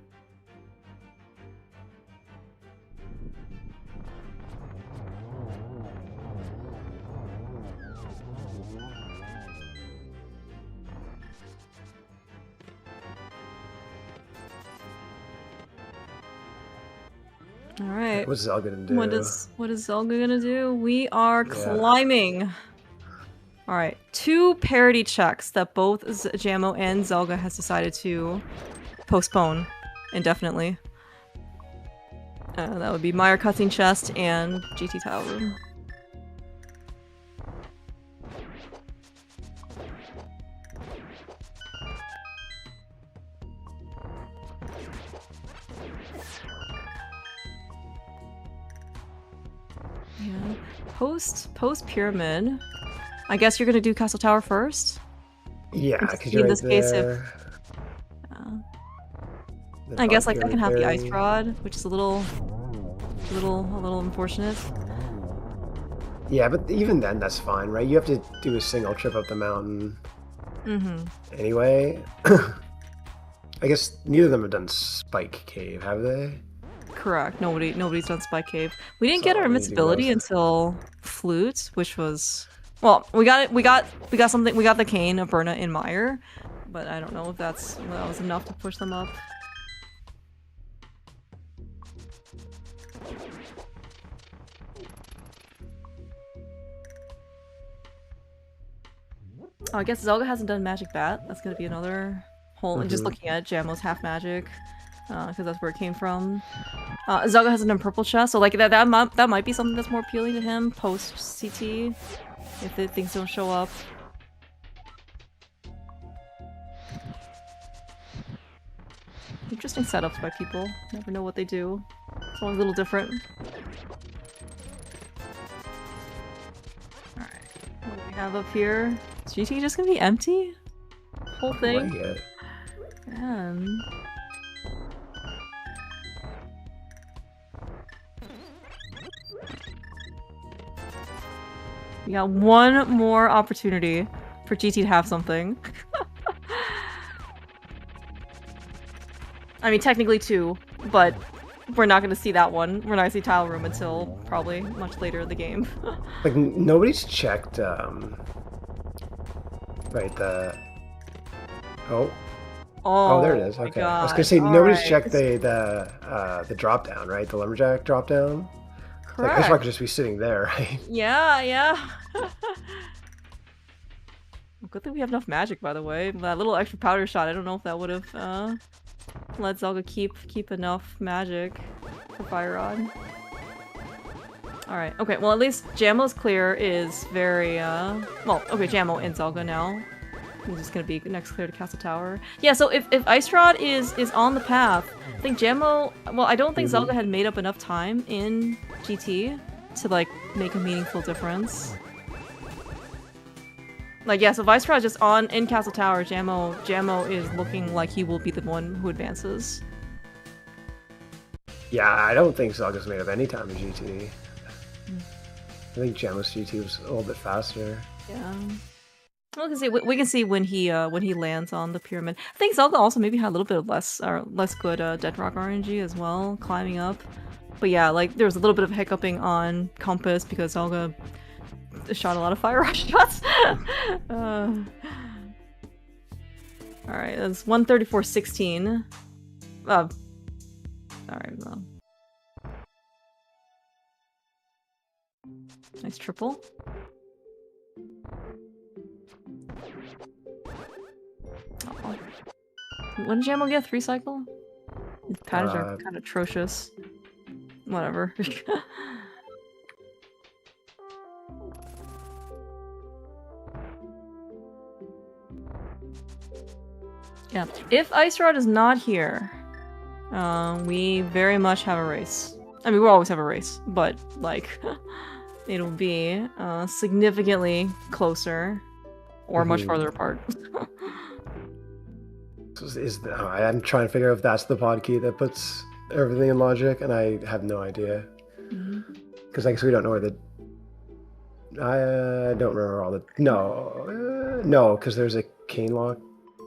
All right. What's Zelda gonna do? What is Zelda gonna do? We are climbing. All right, 2 parity checks that both Jamo and Zelda has decided to postpone indefinitely. That would be Meyer Cutscene Chest and GT Tile Room. Yeah. Post pyramid. I guess you're gonna do Castle Tower first. Yeah, because in this case, I guess like I can have the ice rod, which is a little unfortunate. Yeah, but even then, that's fine, right? You have to do a single trip up the mountain. Mm-hmm. Anyway, I guess neither of them have done Spike Cave, have they? Correct. Nobody's done Spike Cave. We didn't get our invincibility until Flute, which was we got it. We got something. We got the cane of Berna in Meyer, but I don't know if that was enough to push them up. Oh, I guess Zelda hasn't done Magic Bat. That's gonna be another hole. And just looking at Jamo's half magic, because that's where it came from. Zelda hasn't done Purple Chest, so like that might be something that's more appealing to him post CT, if the things don't show up. Interesting setups by people. Never know what they do. It's always a little different. Alright, what do we have up here? Is GT just gonna be empty? Whole thing? Man. We got one more opportunity for GT to have something. I mean, technically 2, but we're not gonna see that one. We're not gonna see Tile Room until probably much later in the game. Like, nobody's checked, right, Oh, there it is. Okay. I was gonna say, nobody's checked the drop down, right? The lumberjack drop down. Correct. Like, this one could just be sitting there, right? Yeah. Well, good thing we have enough magic, by the way. That little extra powder shot, I don't know if that would have let Zelda keep enough magic for Fire Rod. Alright, okay, well at least Jamo's clear is very, well, okay, Jamo and Zelda now. It's just gonna be next clear to Castle Tower. Yeah, so if Ice Rod is on the path, I think Jamo, well, I don't think Zelda had made up enough time in GT to, like, make a meaningful difference. Like, yeah, so if Ice Rod just in Castle Tower, Jamo is looking like he will be the one who advances. Yeah, I don't think Zelda's made up any time in GT. I think Jamo's GT was a little bit faster. Yeah. We can see when he lands on the pyramid. I think Zelda also maybe had a little bit of less good Dead Rock RNG as well, climbing up. But yeah, like there was a little bit of hiccuping on Compass because Zelda shot a lot of fire rush shots. Alright, that's 134.16. Alright, well. Nice triple. Uh-oh. When did Jamo get 3 cycle? His patterns are kind of atrocious. Whatever. Yeah, if Ice Rod is not here, we very much have a race. I mean, we'll always have a race, but, like, it'll be significantly closer or much farther apart. I'm trying to figure out if that's the pod key that puts everything in logic, and I have no idea. Because I guess we don't know where the... I don't remember all the... No, because there's a cane lock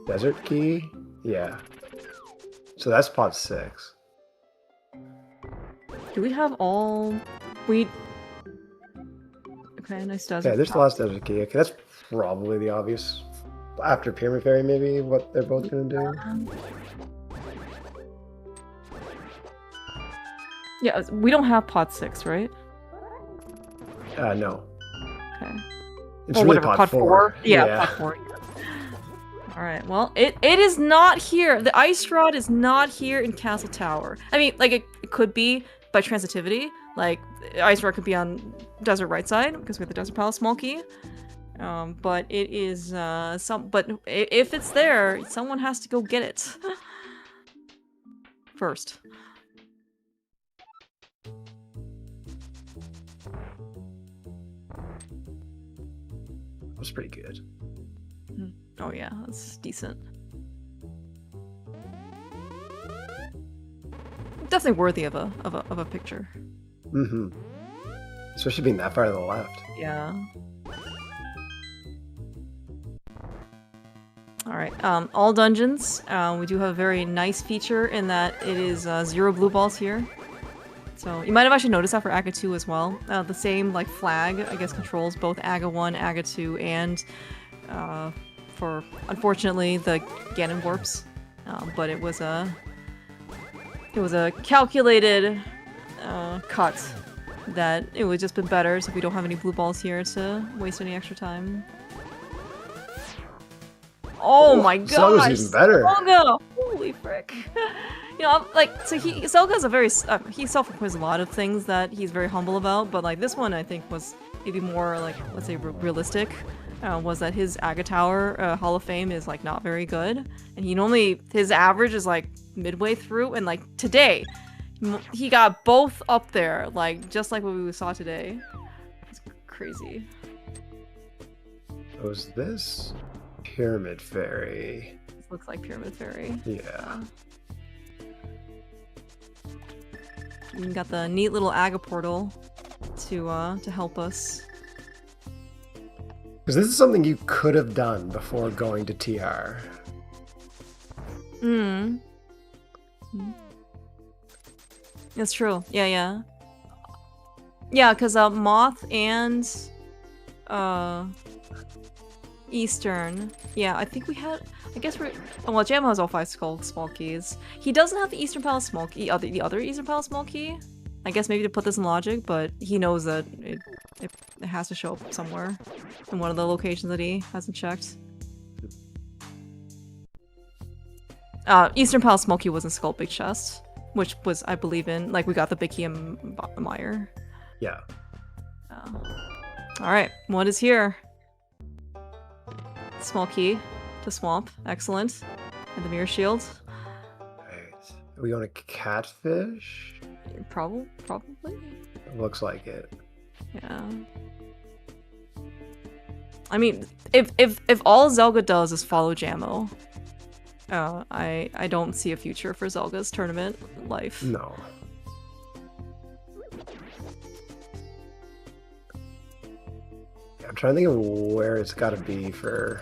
desert key. Yeah. So that's pod 6. Do we have all... Okay, nice desert. Yeah, there's the last desert key. Okay, that's probably the obvious... After Pyramid Fairy, maybe, what they're both going to do. Yeah, we don't have pod 6, right? No. Okay. It's really pod 4. Yeah, pod 4. Alright, well, it is not here. The Ice Rod is not here in Castle Tower. I mean, like, it could be by transitivity. Like, Ice Rod could be on Desert right side, because we have the Desert Palace small key. But it is, but if it's there, someone has to go get it. First. That's pretty good. Oh yeah, that's decent. Definitely worthy of a picture. Especially being that far to the left. Yeah. Alright, all dungeons, we do have a very nice feature in that it is 0 blue balls here. So, you might have actually noticed that for Aga 2 as well. The same, like, flag, I guess, controls both Aga 1, Aga 2, and, for, unfortunately, the Ganon warps. But it was a calculated, cut that it would just been better so we don't have any blue balls here to waste any extra time. Oh my gosh! Zelda's even better. Zelda! Holy frick! You know, like, so Zelda's a very he self-proclaims a lot of things that he's very humble about, but like this one I think was maybe more like, let's say, realistic. Was that his Aga Tower Hall of Fame is like not very good, and his average is like midway through, and like today, he got both up there, like just like what we saw today. It's crazy. Was this Pyramid Fairy? This looks like Pyramid Fairy. Yeah. We got the neat little Aga portal to help us. Because this is something you could have done before going to TR. That's true. Yeah. Yeah, because Moth and Eastern. Yeah, I think we had. I guess we're. Oh, well, Jamo has all 5 small keys. He doesn't have the Eastern Palace small key. The other Eastern Palace small key. I guess maybe to put this in logic, but he knows that it has to show up somewhere in one of the locations that he hasn't checked. Eastern Palace small key was in Skull Big Chest, which was, I believe, in like we got the big key in Meyer. Yeah. All right, what is here? Small key to swamp. Excellent. And the mirror shield. Right. Are we on a catfish? Probably. Looks like it. Yeah. I mean, if all Zelda does is follow Jamo, I don't see a future for Zelda's tournament life. No. I'm trying to think of where it's got to be for...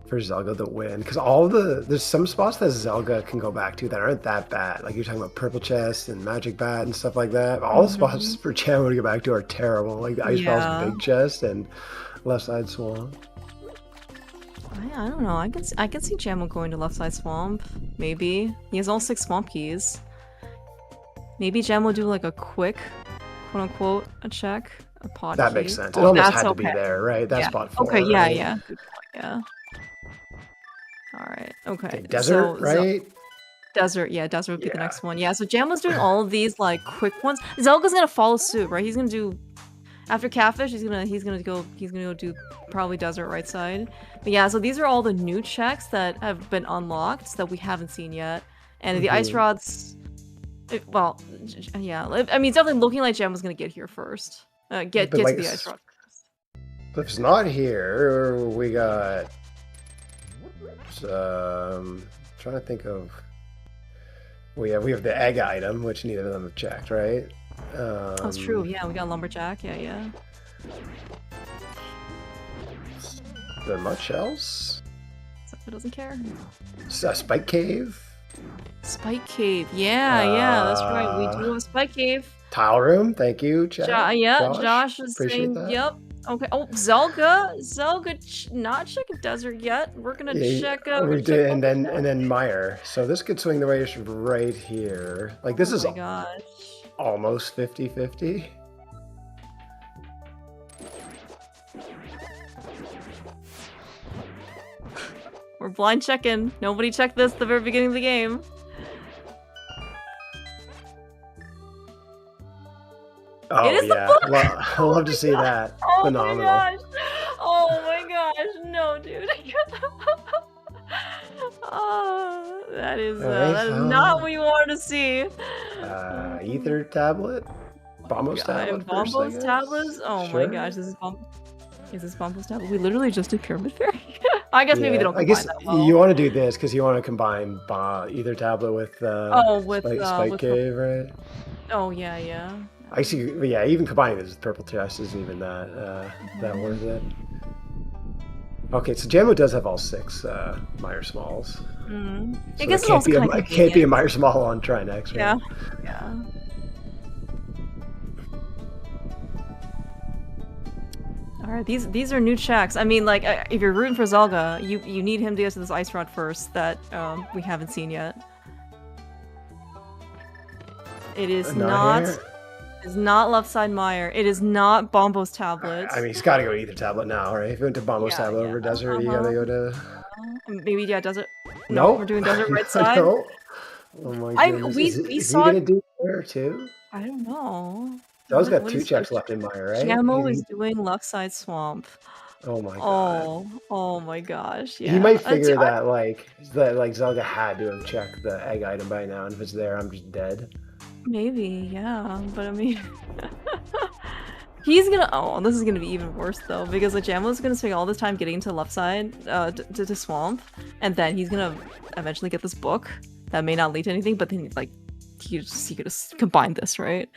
for Zelda to win, because there's some spots that Zelda can go back to that aren't that bad. Like you're talking about purple chest and magic bat and stuff like that. All the spots for Jamo to go back to are terrible. Like the ice ball's big chest and left side swamp. I don't know. I can see Jamo going to left side swamp. Maybe he has all 6 swamp keys. Maybe Jamo do like a quick, quote unquote, a check, a pod. That key. makes sense. It almost had to be there, right? That's yeah. spot 4. Okay, yeah, right? yeah. Good point, yeah. All right. Okay. Desert, right? Desert, yeah, desert would be the next one. Yeah, so Jamo's doing all of these like quick ones. Zelga's gonna follow suit, right? He's gonna do after catfish. He's gonna go do probably desert right side. But yeah, so these are all the new checks that have been unlocked that we haven't seen yet, and the ice rods. Well, yeah, I mean, it's definitely looking like Jamo's gonna get here first. Get to the ice rod first. But if it's not here, we got. Trying to think of. We have the egg item, which neither of them have checked, right? That's true. Yeah, we got lumberjack. Yeah. Is there much else? Zelda doesn't care. Spike cave. Spike cave. Yeah, that's right. We do have a spike cave. Tile room. Thank you, Chad. Josh is saying. That. Yep. Okay. Oh, Zelga, not checking desert yet. We're gonna check out. We did, and then Meyer. So this could swing the race right here. Like this is almost 50-50. We're blind checking. Nobody checked this at the very beginning of the game. Oh yeah, well, I love to see that. Phenomenal. My gosh. Oh my gosh, no, dude. Oh, that is not what you wanted to see. Ether tablet, Bombos tablet. Bombos tablets. Oh my gosh, is this Bombos tablet? We literally just did Pyramid Fairy. I guess maybe they don't combine that well. You want to do this because you want to combine Ether tablet with Spike Cave, right? Oh yeah. I see. Yeah, even combining this with purple chest isn't even that worth it. Okay, so Jamo does have all 6 Meyer Smalls. So I guess it can't be a Meyer Small on Trinex, right? Yeah. All right, these are new checks. I mean, like, if you're rooting for Zelda, you need him to get to this ice rod first that we haven't seen yet. It is not. It's not left side Meyer. It is not Bombo's tablet. I mean, he's got to go to Ether tablet now, right? If you went to Bombo's tablet over desert, you gotta go to. Maybe desert. No, we're doing desert right side. No. Oh my goodness. Is he gonna do there too? I don't know. Zelda's got 2 checks left in Meyer, right? Jamo is doing left side swamp. Oh my god. Oh my gosh. Yeah. He might figure that like Zelda had to have checked the egg item by now, and if it's there, I'm just dead. Maybe, yeah, but I mean, he's gonna. Oh, this is gonna be even worse though, because like Jamo's gonna spend all this time getting to left side, to swamp, and then he's gonna eventually get this book that may not lead to anything, but then like he could just combine this, right?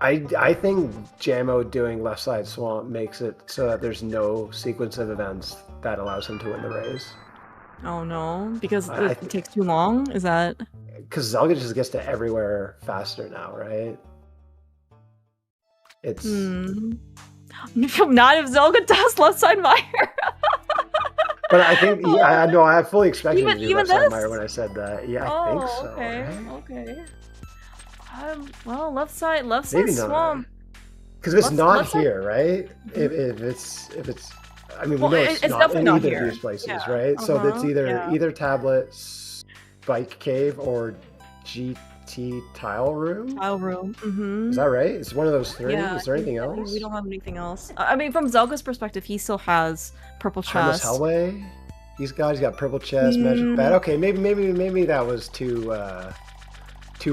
I think Jamo doing left side swamp makes it so that there's no sequence of events that allows him to win the race. Oh no, because it takes too long. Is that? Because Zelda just gets to everywhere faster now, right? It's not if Zelda does left side Meyer. But I think I fully expected to do even left side Meyer when I said that. Yeah, I think so. Okay. Well, left side maybe swamp. Because if it's not here, right? If it's, I mean, we know it's not in either of these places, right? So it's either tablet, Spike Cave, or GT Tile Room. Tile Room. Mm-hmm. Is that right? It's one of those 3. Yeah, is there anything else? We don't have anything else. I mean, from Zelga's perspective, he still has purple chest. Hellway. He's got purple chest, magic bat. Okay, maybe that was too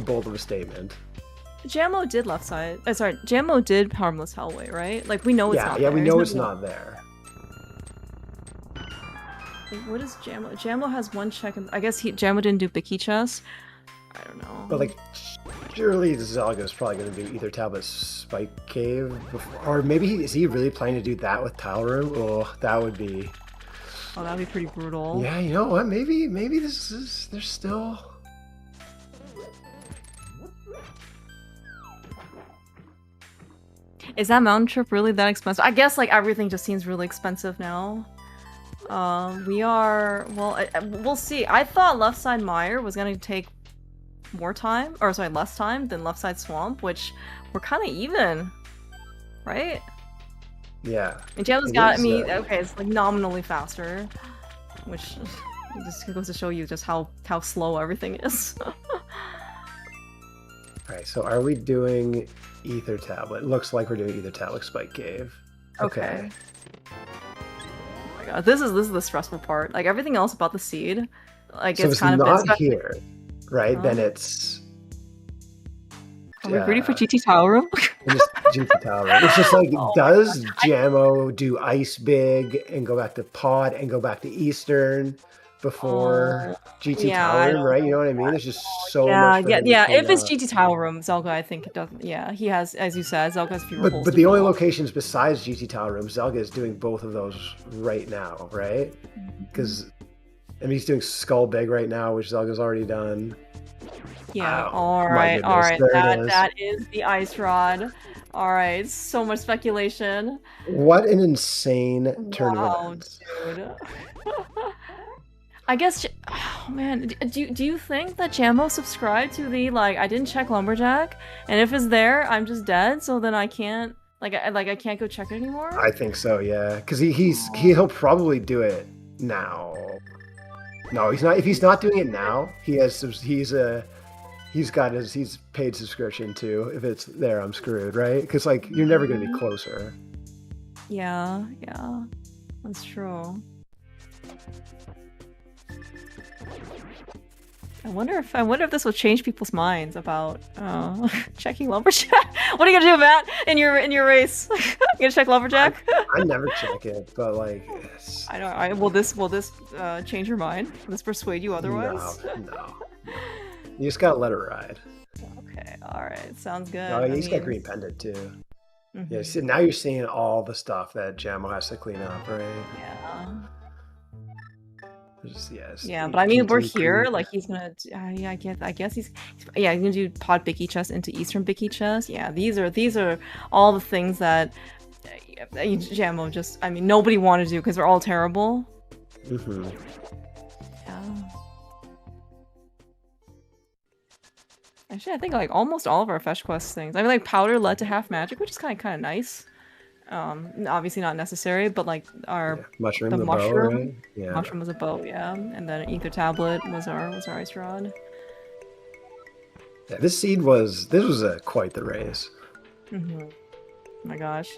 bold of a statement. Jamo did left side. Sorry, Jamo did harmless Hellway, right? Like we know it's not there. Yeah, we know it's not there. What is Jamo? Jamo has 1 check. I guess Jamo didn't do Biki chest. I don't know. But like, Surely Zelga's probably going to do either Tablet Spike Cave, or maybe is he really planning to do that with Tile Room? Oh, that would be. Oh, that'd be pretty brutal. Yeah, you know what? Maybe this is. There's still. Is that mountain trip really that expensive? I guess like everything just seems really expensive now. We are well. We'll see. I thought Left Side Mire was gonna take more time, or sorry, less time than Left Side Swamp, which we're kind of even, right? Yeah. And Jamo's got me. Okay, it's like nominally faster, which just goes to show you just how slow everything is. Alright, so are we doing Ether Tablet? Looks like we're doing Ether Tablet Spike Cave. Okay. Oh my god, this is the stressful part. Like everything else about the seed, like So it's kind of not here, right? Then it's. Are we ready for GT Tower Room? GT Tower Room. It's just like, does Jamo do Ice Big and go back to Pod and go back to Eastern before GT Tower Room, right? You know what I mean? There's just so much. Yeah. If it's GT Tower Room, Zelga, I think it doesn't. Yeah, he has, as you said, Zelga has fewer holes. But the only locations besides GT Tower Room, Zelga is doing both of those right now, right? Because he's doing Skull Big right now, which Zelga's already done. Yeah. All right. That is the ice rod. All right. So much speculation. What an insane tournament! Wow, dude. I guess. Oh man, do you think that Jamo subscribed to the I didn't check Lumberjack, and if it's there, I'm just dead. So then I can't I can't go check it anymore. I think so. Yeah, because he'll probably do it now. No, he's not. If he's not doing it now, he's got his paid subscription too. If it's there, I'm screwed, right? Because you're never gonna be closer. Yeah, that's true. I wonder if this will change people's minds about checking Lumberjack. What are you gonna do, Matt? In your race, you gonna check Lumberjack? I never check it, but I don't. Will this change your mind? Will this persuade you otherwise? No. You just gotta let it ride. Okay, all right, sounds good. Oh, he's got green pendant too. Yeah, see, now you're seeing all the stuff that Jamo has to clean up, right? Yeah. Yeah, but I mean, we're here. He's gonna. I guess he's gonna do Pod Bicky chest into Eastern Bicky chest. Yeah, these are all the things that Jamo just. I mean, nobody wanted to do because they're all terrible. Yeah. Actually, I think almost all of our fetch quest things. I mean, Powder led to half magic, which is kind of nice. Obviously not necessary, but our mushroom, the mushroom, bow, right? Yeah. Mushroom was a bow, yeah, and then Ether Tablet was our ice rod. Yeah, this was quite the race. Oh my gosh,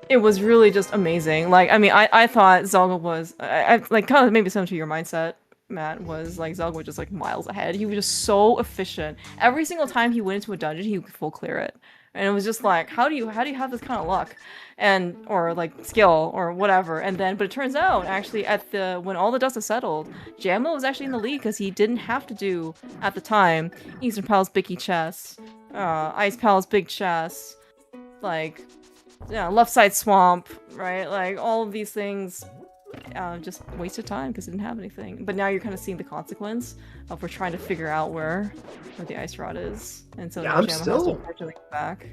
it was really just amazing. I mean, I thought Zelda was kind of maybe some to your mindset, Matt, was Zelda was just miles ahead. He was just so efficient. Every single time he went into a dungeon, he could full clear it. And it was just how do you have this kind of luck or skill or whatever? And then, but it turns out actually when all the dust has settled, Jamo was actually in the lead because he didn't have to do at the time Eastern Pal's Bicky chest, Ice Pal's big chest, Left Side Swamp, right? All of these things just wasted time because it didn't have anything. But now you're kind of seeing the consequence of we're trying to figure out where the ice rod is, and so I'm Jamo still has to unfortunately go back.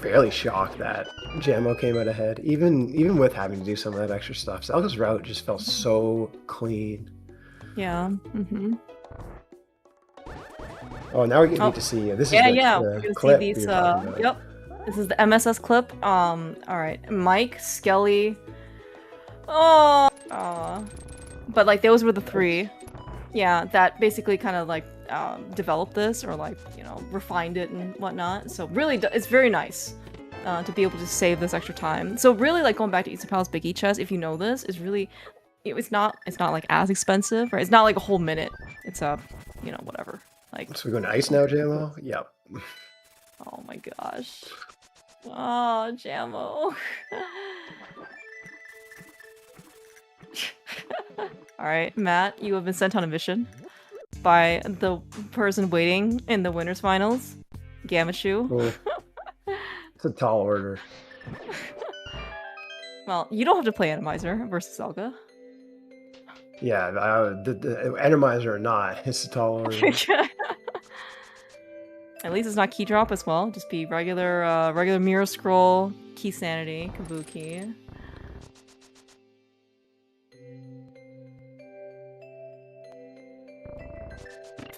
Fairly shocked that Jamo came out ahead, even with having to do some of that extra stuff. Zelda's route just felt so clean. Yeah. Oh, now we get to see this. We're gonna see these. Yep. This is the MSS clip. All right, Mike, Skelly. But those were the three. Yeah, that basically kind of developed this or refined it and whatnot. So really, it's very nice to be able to save this extra time. So really, going back to Eastern Pal's Big E chest, if you know this, is really it's not as expensive, right? It's not a whole minute. It's whatever. So we're going to ice now, Jamo? Yep. Oh my gosh. Oh, Jamo. All right, Matt, you have been sent on a mission. by the person waiting in the winners finals, Gamashu. Cool. It's a tall order. Well, you don't have to play Atomizer versus Zelda. Yeah, the Atomizer or not, it's a tall order. At least it's not key drop as well. Just be regular mirror scroll, key sanity, Cabookey.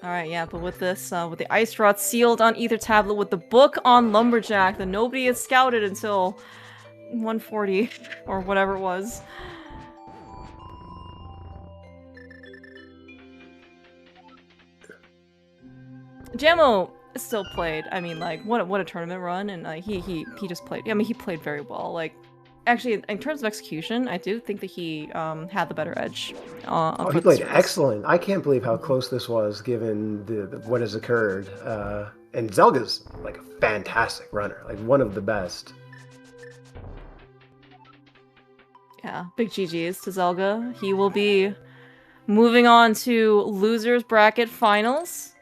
Alright, yeah, but with this, with the ice rod sealed on Ether tablet, with the book on Lumberjack that nobody had scouted until 140 or whatever it was. Jamo still played. I mean, like, what a tournament run, and he just played. I mean, he played very well. Like, actually, in terms of execution, I do think that he had the better edge. Oh, he played excellent. I can't believe how close this was, given the what has occurred. And Zelga's like a fantastic runner, like one of the best. Yeah, big GGs to Zelga. He will be moving on to losers bracket finals.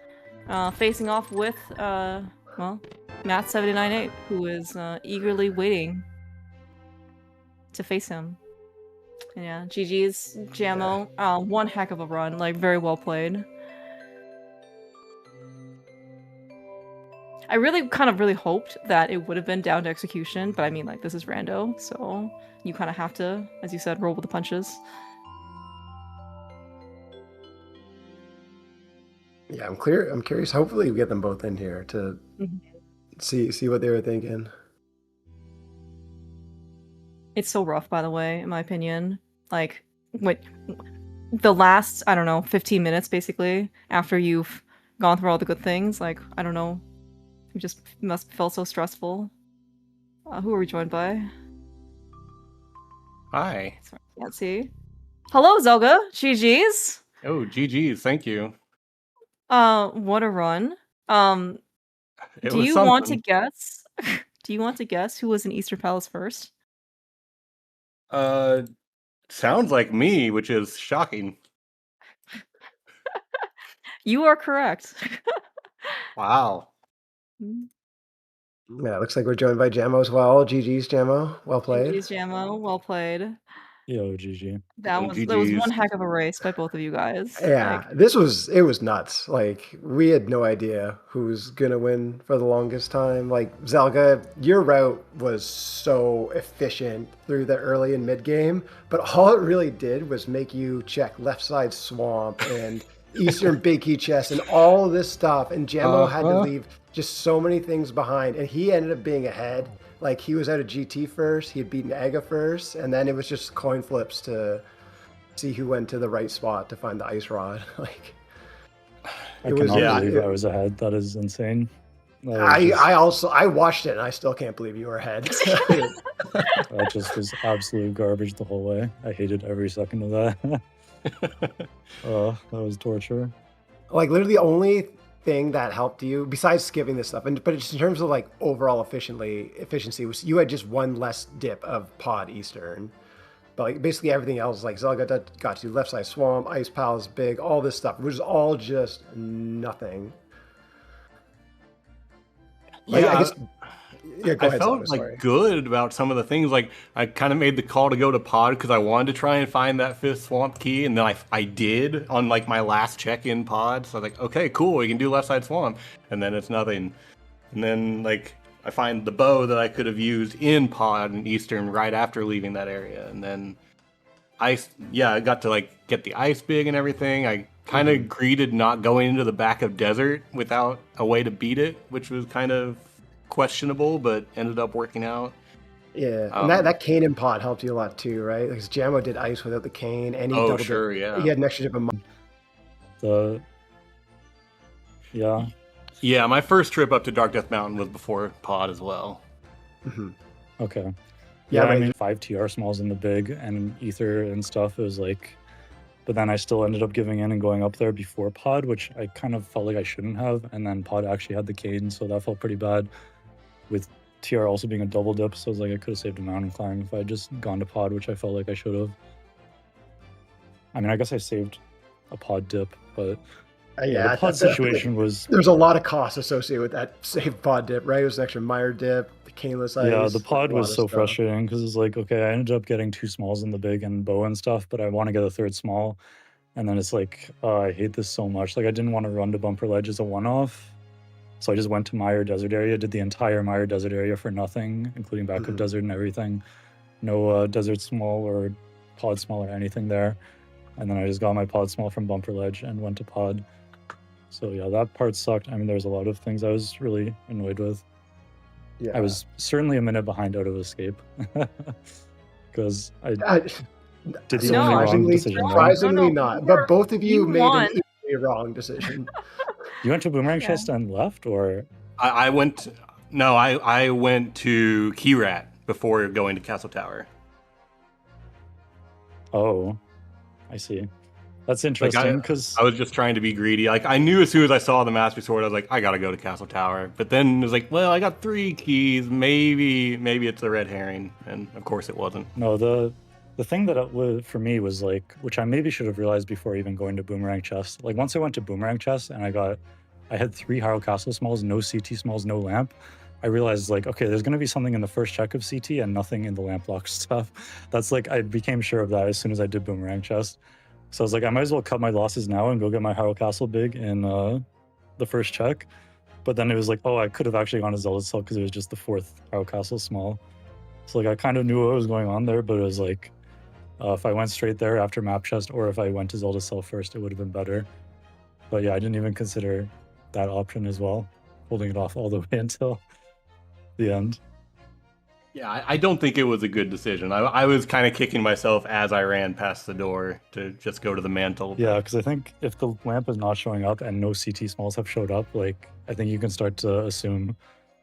Facing off with, well, Matt798, who is eagerly waiting to face him. And yeah, GG's, Jamo. One heck of a run, like, very well played. I really hoped that it would have been down to execution, but I mean, like, this is rando, so you kind of have to, as you said, roll with the punches. Yeah, I'm curious. Hopefully, we get them both in here to see what they were thinking. It's so rough, by the way, in my opinion. Like, the last, I don't know, 15 minutes, basically, after you've gone through all the good things, like, I don't know, it just must feel so stressful. Who are we joined by? Hi. Sorry, can't see. Hello, Zelga. GG's. Oh, GG's. Thank you. What a run. Do you want to guess? Do you want to guess who was in Eastern Palace first? Sounds like me, which is shocking. You are correct. Wow. Yeah, it looks like we're joined by Jamo as well. GG's, Jamo. Well played. GG's, Jamo. Well played. Yo, GG. That was one heck of a race by both of you guys. Yeah, like, it was nuts. Like, we had no idea who was gonna win for the longest time. Like, Zelga, your route was so efficient through the early and mid game, but all it really did was make you check left side swamp and Eastern big key chest and all of this stuff. And Jamo had to leave just so many things behind, and he ended up being ahead. Like, he was out of GT first, he had beaten Aga first, and then it was just coin flips to see who went to the right spot to find the ice rod. Like, I cannot believe I was ahead. That is insane. I watched it and I still can't believe you were ahead. That just was absolute garbage the whole way. I hated every second of that. That was torture. Like, literally the only thing that helped you besides skipping this stuff, but just in terms of like overall efficiency, was you had just one less dip of pod Eastern, but like basically everything else, like Zelda got to left side swamp, ice palace big, all this stuff, which was all just nothing. Like, yeah, go ahead, I felt good about some of the things. Like, I kind of made the call to go to pod because I wanted to try and find that 5th swamp key, and then I did on like my last check-in pod. So I was like, okay, cool, we can do left side swamp, and then it's nothing. And then like I find the bow that I could have used in pod and Eastern right after leaving that area, and then I got to like get the ice big and everything. I kind of greeted not going into the back of desert without a way to beat it, which was kind of questionable, but ended up working out. Yeah, and that cane and pod helped you a lot too, right? Because Jamo did ice without the cane, and he doubled it. He had an extra dip of Yeah, my first trip up to Dark Death Mountain was before pod as well. Okay. Yeah, I mean, 5 TR smalls in the big and ether and stuff. It was like, but then I still ended up giving in and going up there before pod, which I kind of felt like I shouldn't have. And then pod actually had the cane, so that felt pretty bad. With TR also being a double dip, so I was like, I could have saved a mountain climb if I had just gone to pod, which I felt like I should have. I mean, I guess I saved a pod dip, but Yeah, the pod situation was... There's a lot of costs associated with that save pod dip, right? It was an extra mire dip, the caneless ice. Yeah, the pod a lot was of so stuff. frustrating because it's like, okay, I ended up getting 2 smalls in the big and bow and stuff, but I want to get a 3rd small. And then it's like, oh, I hate this so much. Like, I didn't want to run to Bumper Ledge as a one-off. So I just went to Mire Desert area, did the entire Mire Desert area for nothing, including backup desert and everything. No desert small or pod small or anything there. And then I just got my pod small from Bumper Ledge and went to pod. So yeah, that part sucked. I mean, there's a lot of things I was really annoyed with. Yeah. I was certainly a minute behind out of Escape. Because I did the only wrong decision. Surprisingly No, not. But both of you made won. an equally wrong decision. You went to Boomerang Chest and left, or? I went to Key Rat before going to Castle Tower. Oh, I see. That's interesting because I was just trying to be greedy. Like, I knew as soon as I saw the Master Sword, I was like, I gotta go to Castle Tower. But then it was like, well, I got 3 keys. Maybe it's a red herring, and of course it wasn't. No, the thing that for me was like, which I maybe should have realized before even going to Boomerang Chest. Like, once I went to Boomerang Chest and I had 3 Hyrule Castle smalls, no CT smalls, no lamp. I realized, like, okay, there's going to be something in the first check of CT and nothing in the lamp lock stuff. That's like, I became sure of that as soon as I did Boomerang Chest. So I was like, I might as well cut my losses now and go get my Hyrule Castle big in the first check. But then it was like, oh, I could have actually gone to Zelda Cell because it was just the 4th Hyrule Castle small. So like, I kind of knew what was going on there, but it was like, if I went straight there after Map Chest or if I went to Zelda Cell first, it would have been better. But yeah, I didn't even consider that option as well, holding it off all the way until the end. Yeah, I don't think it was a good decision. I was kind of kicking myself as I ran past the door to just go to the mantle. Yeah, because I think if the lamp is not showing up and no CT smalls have showed up, like, I think you can start to assume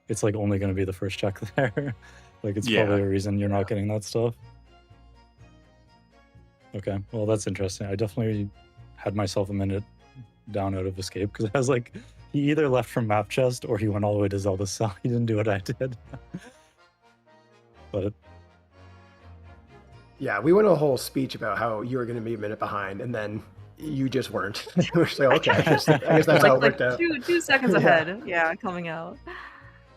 it's like only going to be the first check there. Like, it's probably a reason you're not getting that stuff. Okay, well, that's interesting. I definitely had myself a minute down out of Escape because I was like, he either left from Map Chest or he went all the way to Zelda Cell. He didn't do what I did. But yeah, we went a whole speech about how you were going to be a minute behind, and then you just weren't. We're just like, okay, I guess that's how it worked out. 2 seconds ahead. Yeah, coming out.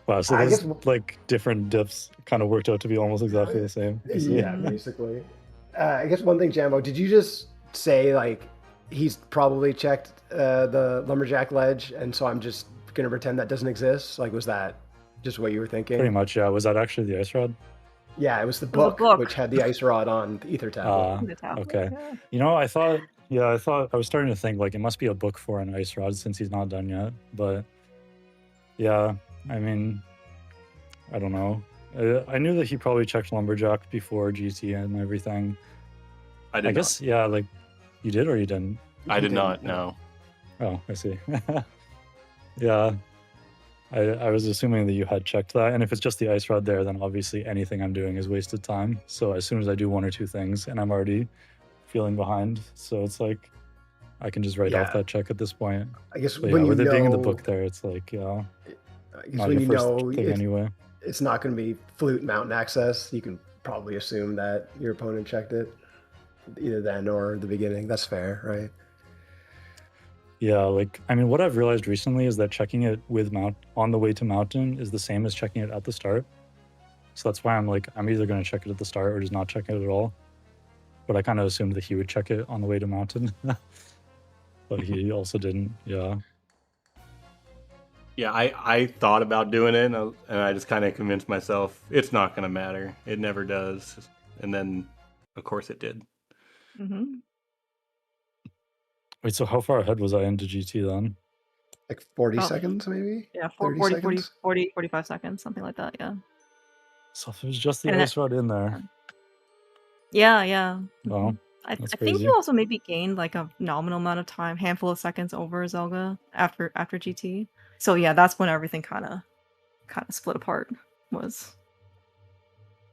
Wow, so those like different dips kind of worked out to be almost exactly the same. Yeah, basically. I guess one thing, Jamo, did you just say like he's probably checked the Lumberjack ledge, and so I'm just gonna pretend that doesn't exist? Like, was that just what you were thinking? Pretty much, yeah. Was that actually the ice rod? Yeah, it was the book, which had the ice rod on the ether tablet. Okay. Yeah. You know, I thought I was starting to think like it must be a book for an ice rod since he's not done yet. But yeah, I mean, I don't know. I knew that he probably checked Lumberjack before GT and everything. I guess, yeah, like, you did or you didn't? I did not, no. Oh, I see. Yeah. I was assuming that you had checked that, and if it's just the ice rod there, then obviously anything I'm doing is wasted time. So as soon as I do 1 or 2 things, and I'm already feeling behind, so it's like I can just write off that check at this point. I guess but when with it being in the book there, it's like, yeah, I guess not when your first thing anyway. It's not going to be flute mountain access. You can probably assume that your opponent checked it either then or the beginning. That's fair, right? Yeah, like, I mean, what I've realized recently is that checking it with on the way to mountain is the same as checking it at the start. So that's why I'm like, I'm either going to check it at the start or just not check it at all. But I kind of assumed that he would check it on the way to mountain. But he also didn't, yeah. Yeah, I thought about doing it, and I just kind of convinced myself it's not going to matter. It never does. And then, of course, it did. Mm-hmm. Wait, so how far ahead was I into GT then? Like 40 seconds, maybe? Yeah, 40 45 seconds, something like that, yeah. So if it was just the ice rod in there. Yeah. Well, I think you also maybe gained like a nominal amount of time, handful of seconds over Zelda after GT. So yeah, that's when everything kind of split apart. Was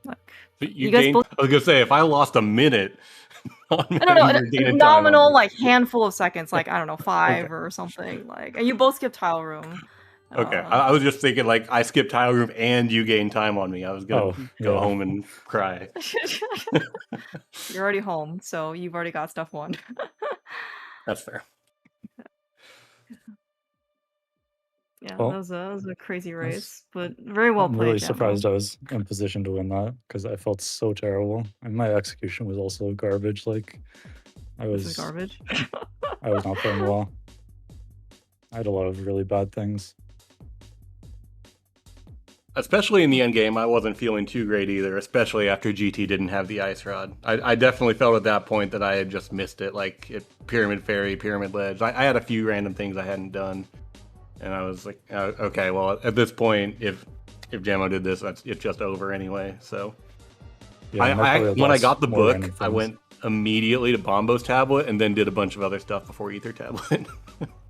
like you guys both... I was gonna say, if I lost a minute, a nominal like handful of seconds, like I don't know, 5 or something, like, and you both skipped tile room. Okay, I was just thinking like I skipped tile room and you gained time on me. I was gonna go home and cry. You're already home, so you've already got stuff won. That's fair. Yeah, Well, that was a crazy that's- race, but very well I'm played. really Jamo. surprised I was in position to win that because I felt so terrible, and my execution was also garbage. Like, This is garbage. I was not playing well. I had a lot of really bad things. Especially in the end game, I wasn't feeling too great either, especially after GT didn't have the ice rod. I definitely felt at that point that I had just missed it, like Pyramid Fairy, Pyramid Ledge. I had a few random things I hadn't done, and I was like, okay, well, at this point, if Jamo did this, it's just over anyway. So, Yeah, when I got the book, I went immediately to Bombo's tablet and then did a bunch of other stuff before Ether tablet.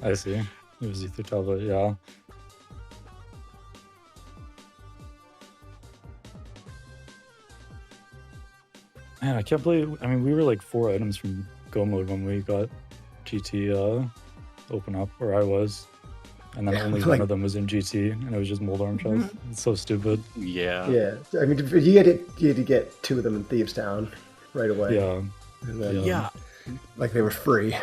I see. It was Ether tablet, yeah. Man, I can't believe. I mean, we were like 4 items from Go mode when we got GT open up, where I was, and then only one of them was in GT, and it was just mold arm shells. It's so stupid. Yeah. Yeah. I mean, you had to get 2 of them in Thieves Town right away. Yeah. And then, Yeah. Like they were free.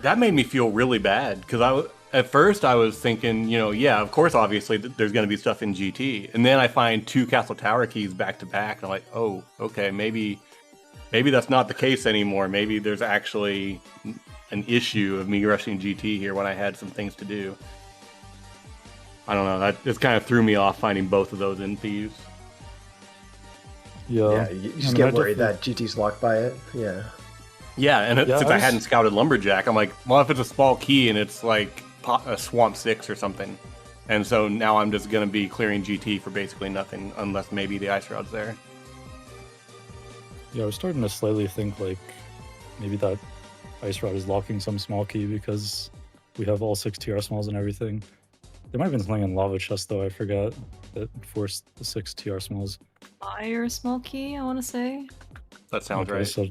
That made me feel really bad because at first I was thinking, yeah, of course, obviously there's going to be stuff in GT, and then I find 2 Castle Tower keys back to back, and I'm like, oh, okay, maybe that's not the case anymore. Maybe there's actually an issue of me rushing GT here when I had some things to do. I don't know. That just kind of threw me off finding both of those in Thieves. Yeah, you just get worried that GT's locked by it. Yeah. Yeah, and since I hadn't scouted Lumberjack, I'm like, well, if it's a small key and it's like a Swamp 6 or something, and so now I'm just going to be clearing GT for basically nothing unless maybe the Ice Rod's there. Yeah, I was starting to slightly think like maybe that Ice Rod is locking some small key because we have all 6 TR smalls and everything. There might have been something in Lava Chest though, I forgot, that forced the 6 TR smalls. Fire small key, I want to say. That sounds right. So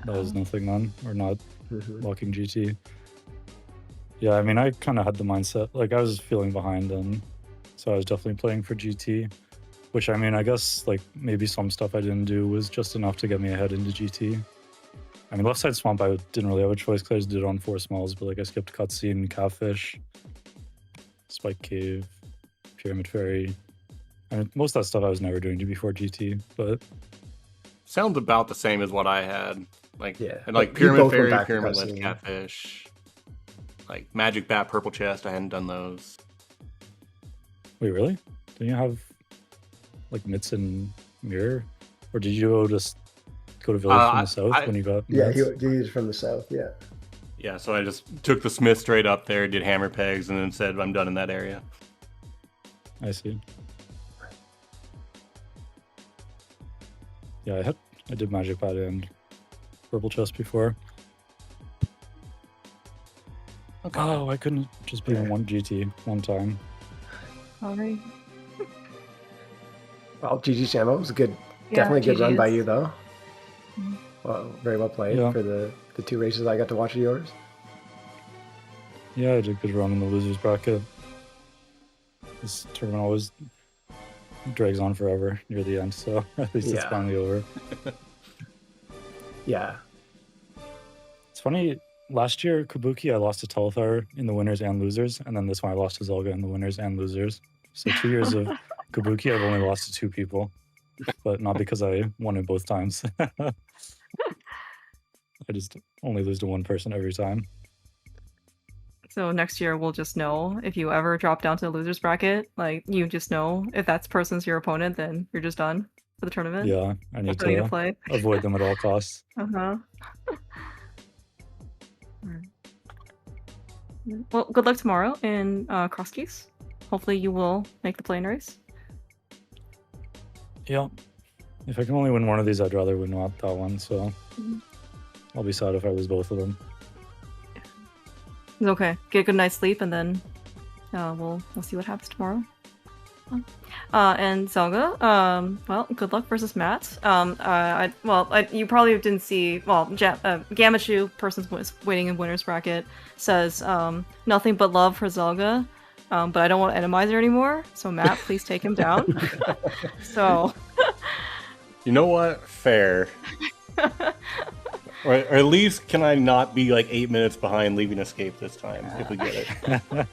that was nothing then, or not locking GT. Yeah, I mean, I kind of had the mindset, like I was feeling behind, and so I was definitely playing for GT, which I mean, I guess like maybe some stuff I didn't do was just enough to get me ahead into GT. I mean, Left Side Swamp, I didn't really have a choice because I just did it on 4 smalls, but like I skipped Cutscene, Catfish, Spike Cave, Pyramid Fairy. I mean, most of that stuff I was never doing before GT, but... Sounds about the same as what I had. Like, yeah. And like Pyramid Fairy, Pyramid Ledge, Catfish, like Magic Bat, Purple Chest, I hadn't done those. Wait, really? Didn't you have like Mitts and Mirror? Or did you just go to Village from the South when you got Mitts? Yeah, he was from the South, yeah. Yeah, so I just took the Smith straight up there, did hammer pegs, and then said I'm done in that area. I see. Yeah, I did Magic Bat and Purple Chest before. Okay. Oh, I couldn't just be in one GT one time. Sorry. Well, GG Jamo was definitely a good run by you though. Well, very well played for the 2 races I got to watch of yours. Yeah, I did a good run in the losers bracket. This tournament always drags on forever near the end, so at least it's finally over. Yeah. It's funny, last year, Cabookey, I lost to Telethar in the winners and losers, and then this one I lost to Zelda in the winners and losers. So 2 years of Cabookey, I've only lost to 2 people, but not because I won it both times. I just only lose to 1 person every time. So next year we'll just know if you ever drop down to the losers bracket, like you just know if that person's your opponent, then you're just done for the tournament. Yeah, I need to play. avoid them at all costs. Well, good luck tomorrow in cross keys. Hopefully you will make the plane race. Yeah. If I can only win one of these, I'd rather win that one, so I'll be sad if I lose both of them. It's okay. Get a good night's sleep, and then we'll see what happens tomorrow. And Zelda, well, good luck versus Matt. You probably didn't see. Well, Gamachu, person waiting in winners bracket, says nothing but love for Zelda, but I don't want Atomizer anymore. So Matt, please take him down. So, you know what? Fair. Or at least can I not be like 8 minutes behind leaving Escape this time, if we get it.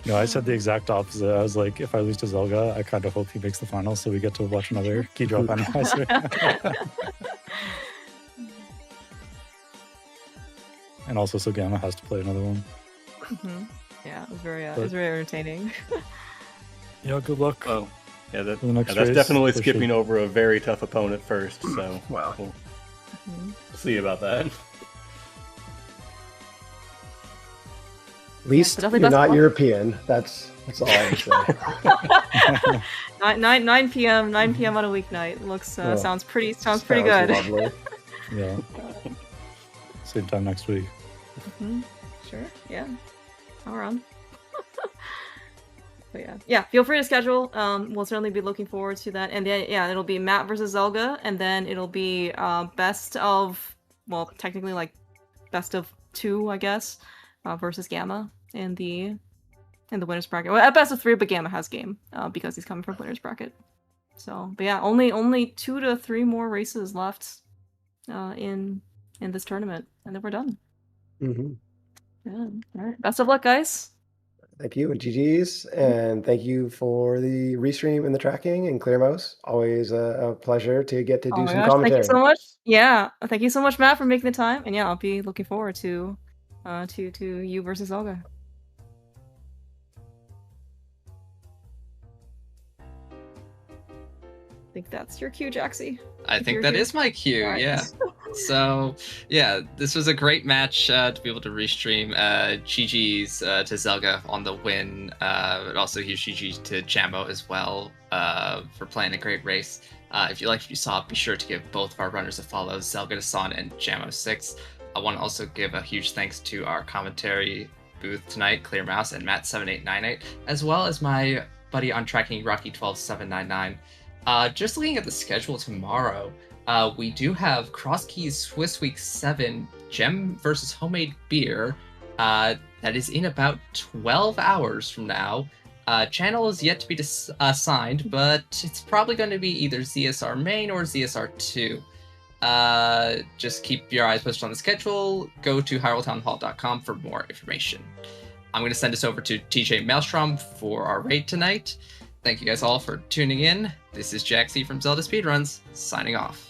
No, I said the exact opposite. I was like, if I lose to Zelga, I kind of hope he makes the finals so we get to watch another key drop analyzer. And also, so Gamma has to play another one. Yeah, it was very entertaining. Yeah, good luck. Oh, yeah, that's race, definitely skipping over a very tough opponent first, so Wow. we'll see about that. At least definitely you're best not one. European. That's all I can say. 9 p.m. on a weeknight looks sounds pretty good. Lovely. Yeah. Same time next week. Sure. Yeah. All around. But yeah. Feel free to schedule. We'll certainly be looking forward to that. And then it'll be Matt versus Zelga, and then it'll be best of, well, technically like best of 2, I guess, versus Gamma in the winners bracket. Well, at best of 3, but Gamma has game because he's coming from winners bracket. So, but yeah, only 2 to 3 more races left in this tournament, and then we're done. Yeah. All right. Best of luck, guys. Thank you, and GG's, and thank you for the restream and the tracking, and Clear Mouse. Always a pleasure to get to do some commentary. Thank you so much. Yeah, thank you so much, Matt, for making the time. And yeah, I'll be looking forward to you versus Olga. I think that's your cue, Jaxie. I think that is my cue, Right. yeah. So, yeah, this was a great match to be able to restream. GG's to Zelga on the win, but also huge GG's to Jamo as well for playing a great race. If you liked what you saw, be sure to give both of our runners a follow, zelgadissan and Jamo6. I want to also give a huge thanks to our commentary booth tonight, Clear Mouse and Matt7898, as well as my buddy on tracking, Rocky12799. Just looking at the schedule tomorrow, we do have Cross Keys Swiss Week 7 Gem versus Homemade Beer. That is in about 12 hours from now. Channel is yet to be assigned, but it's probably going to be either ZSR Main or ZSR 2. Just keep your eyes posted on the schedule. Go to Hyrule for more information. I'm going to send this over to TJ Maelstrom for our raid tonight. Thank you guys all for tuning in. This is Jaxie from Zelda Speedruns, signing off.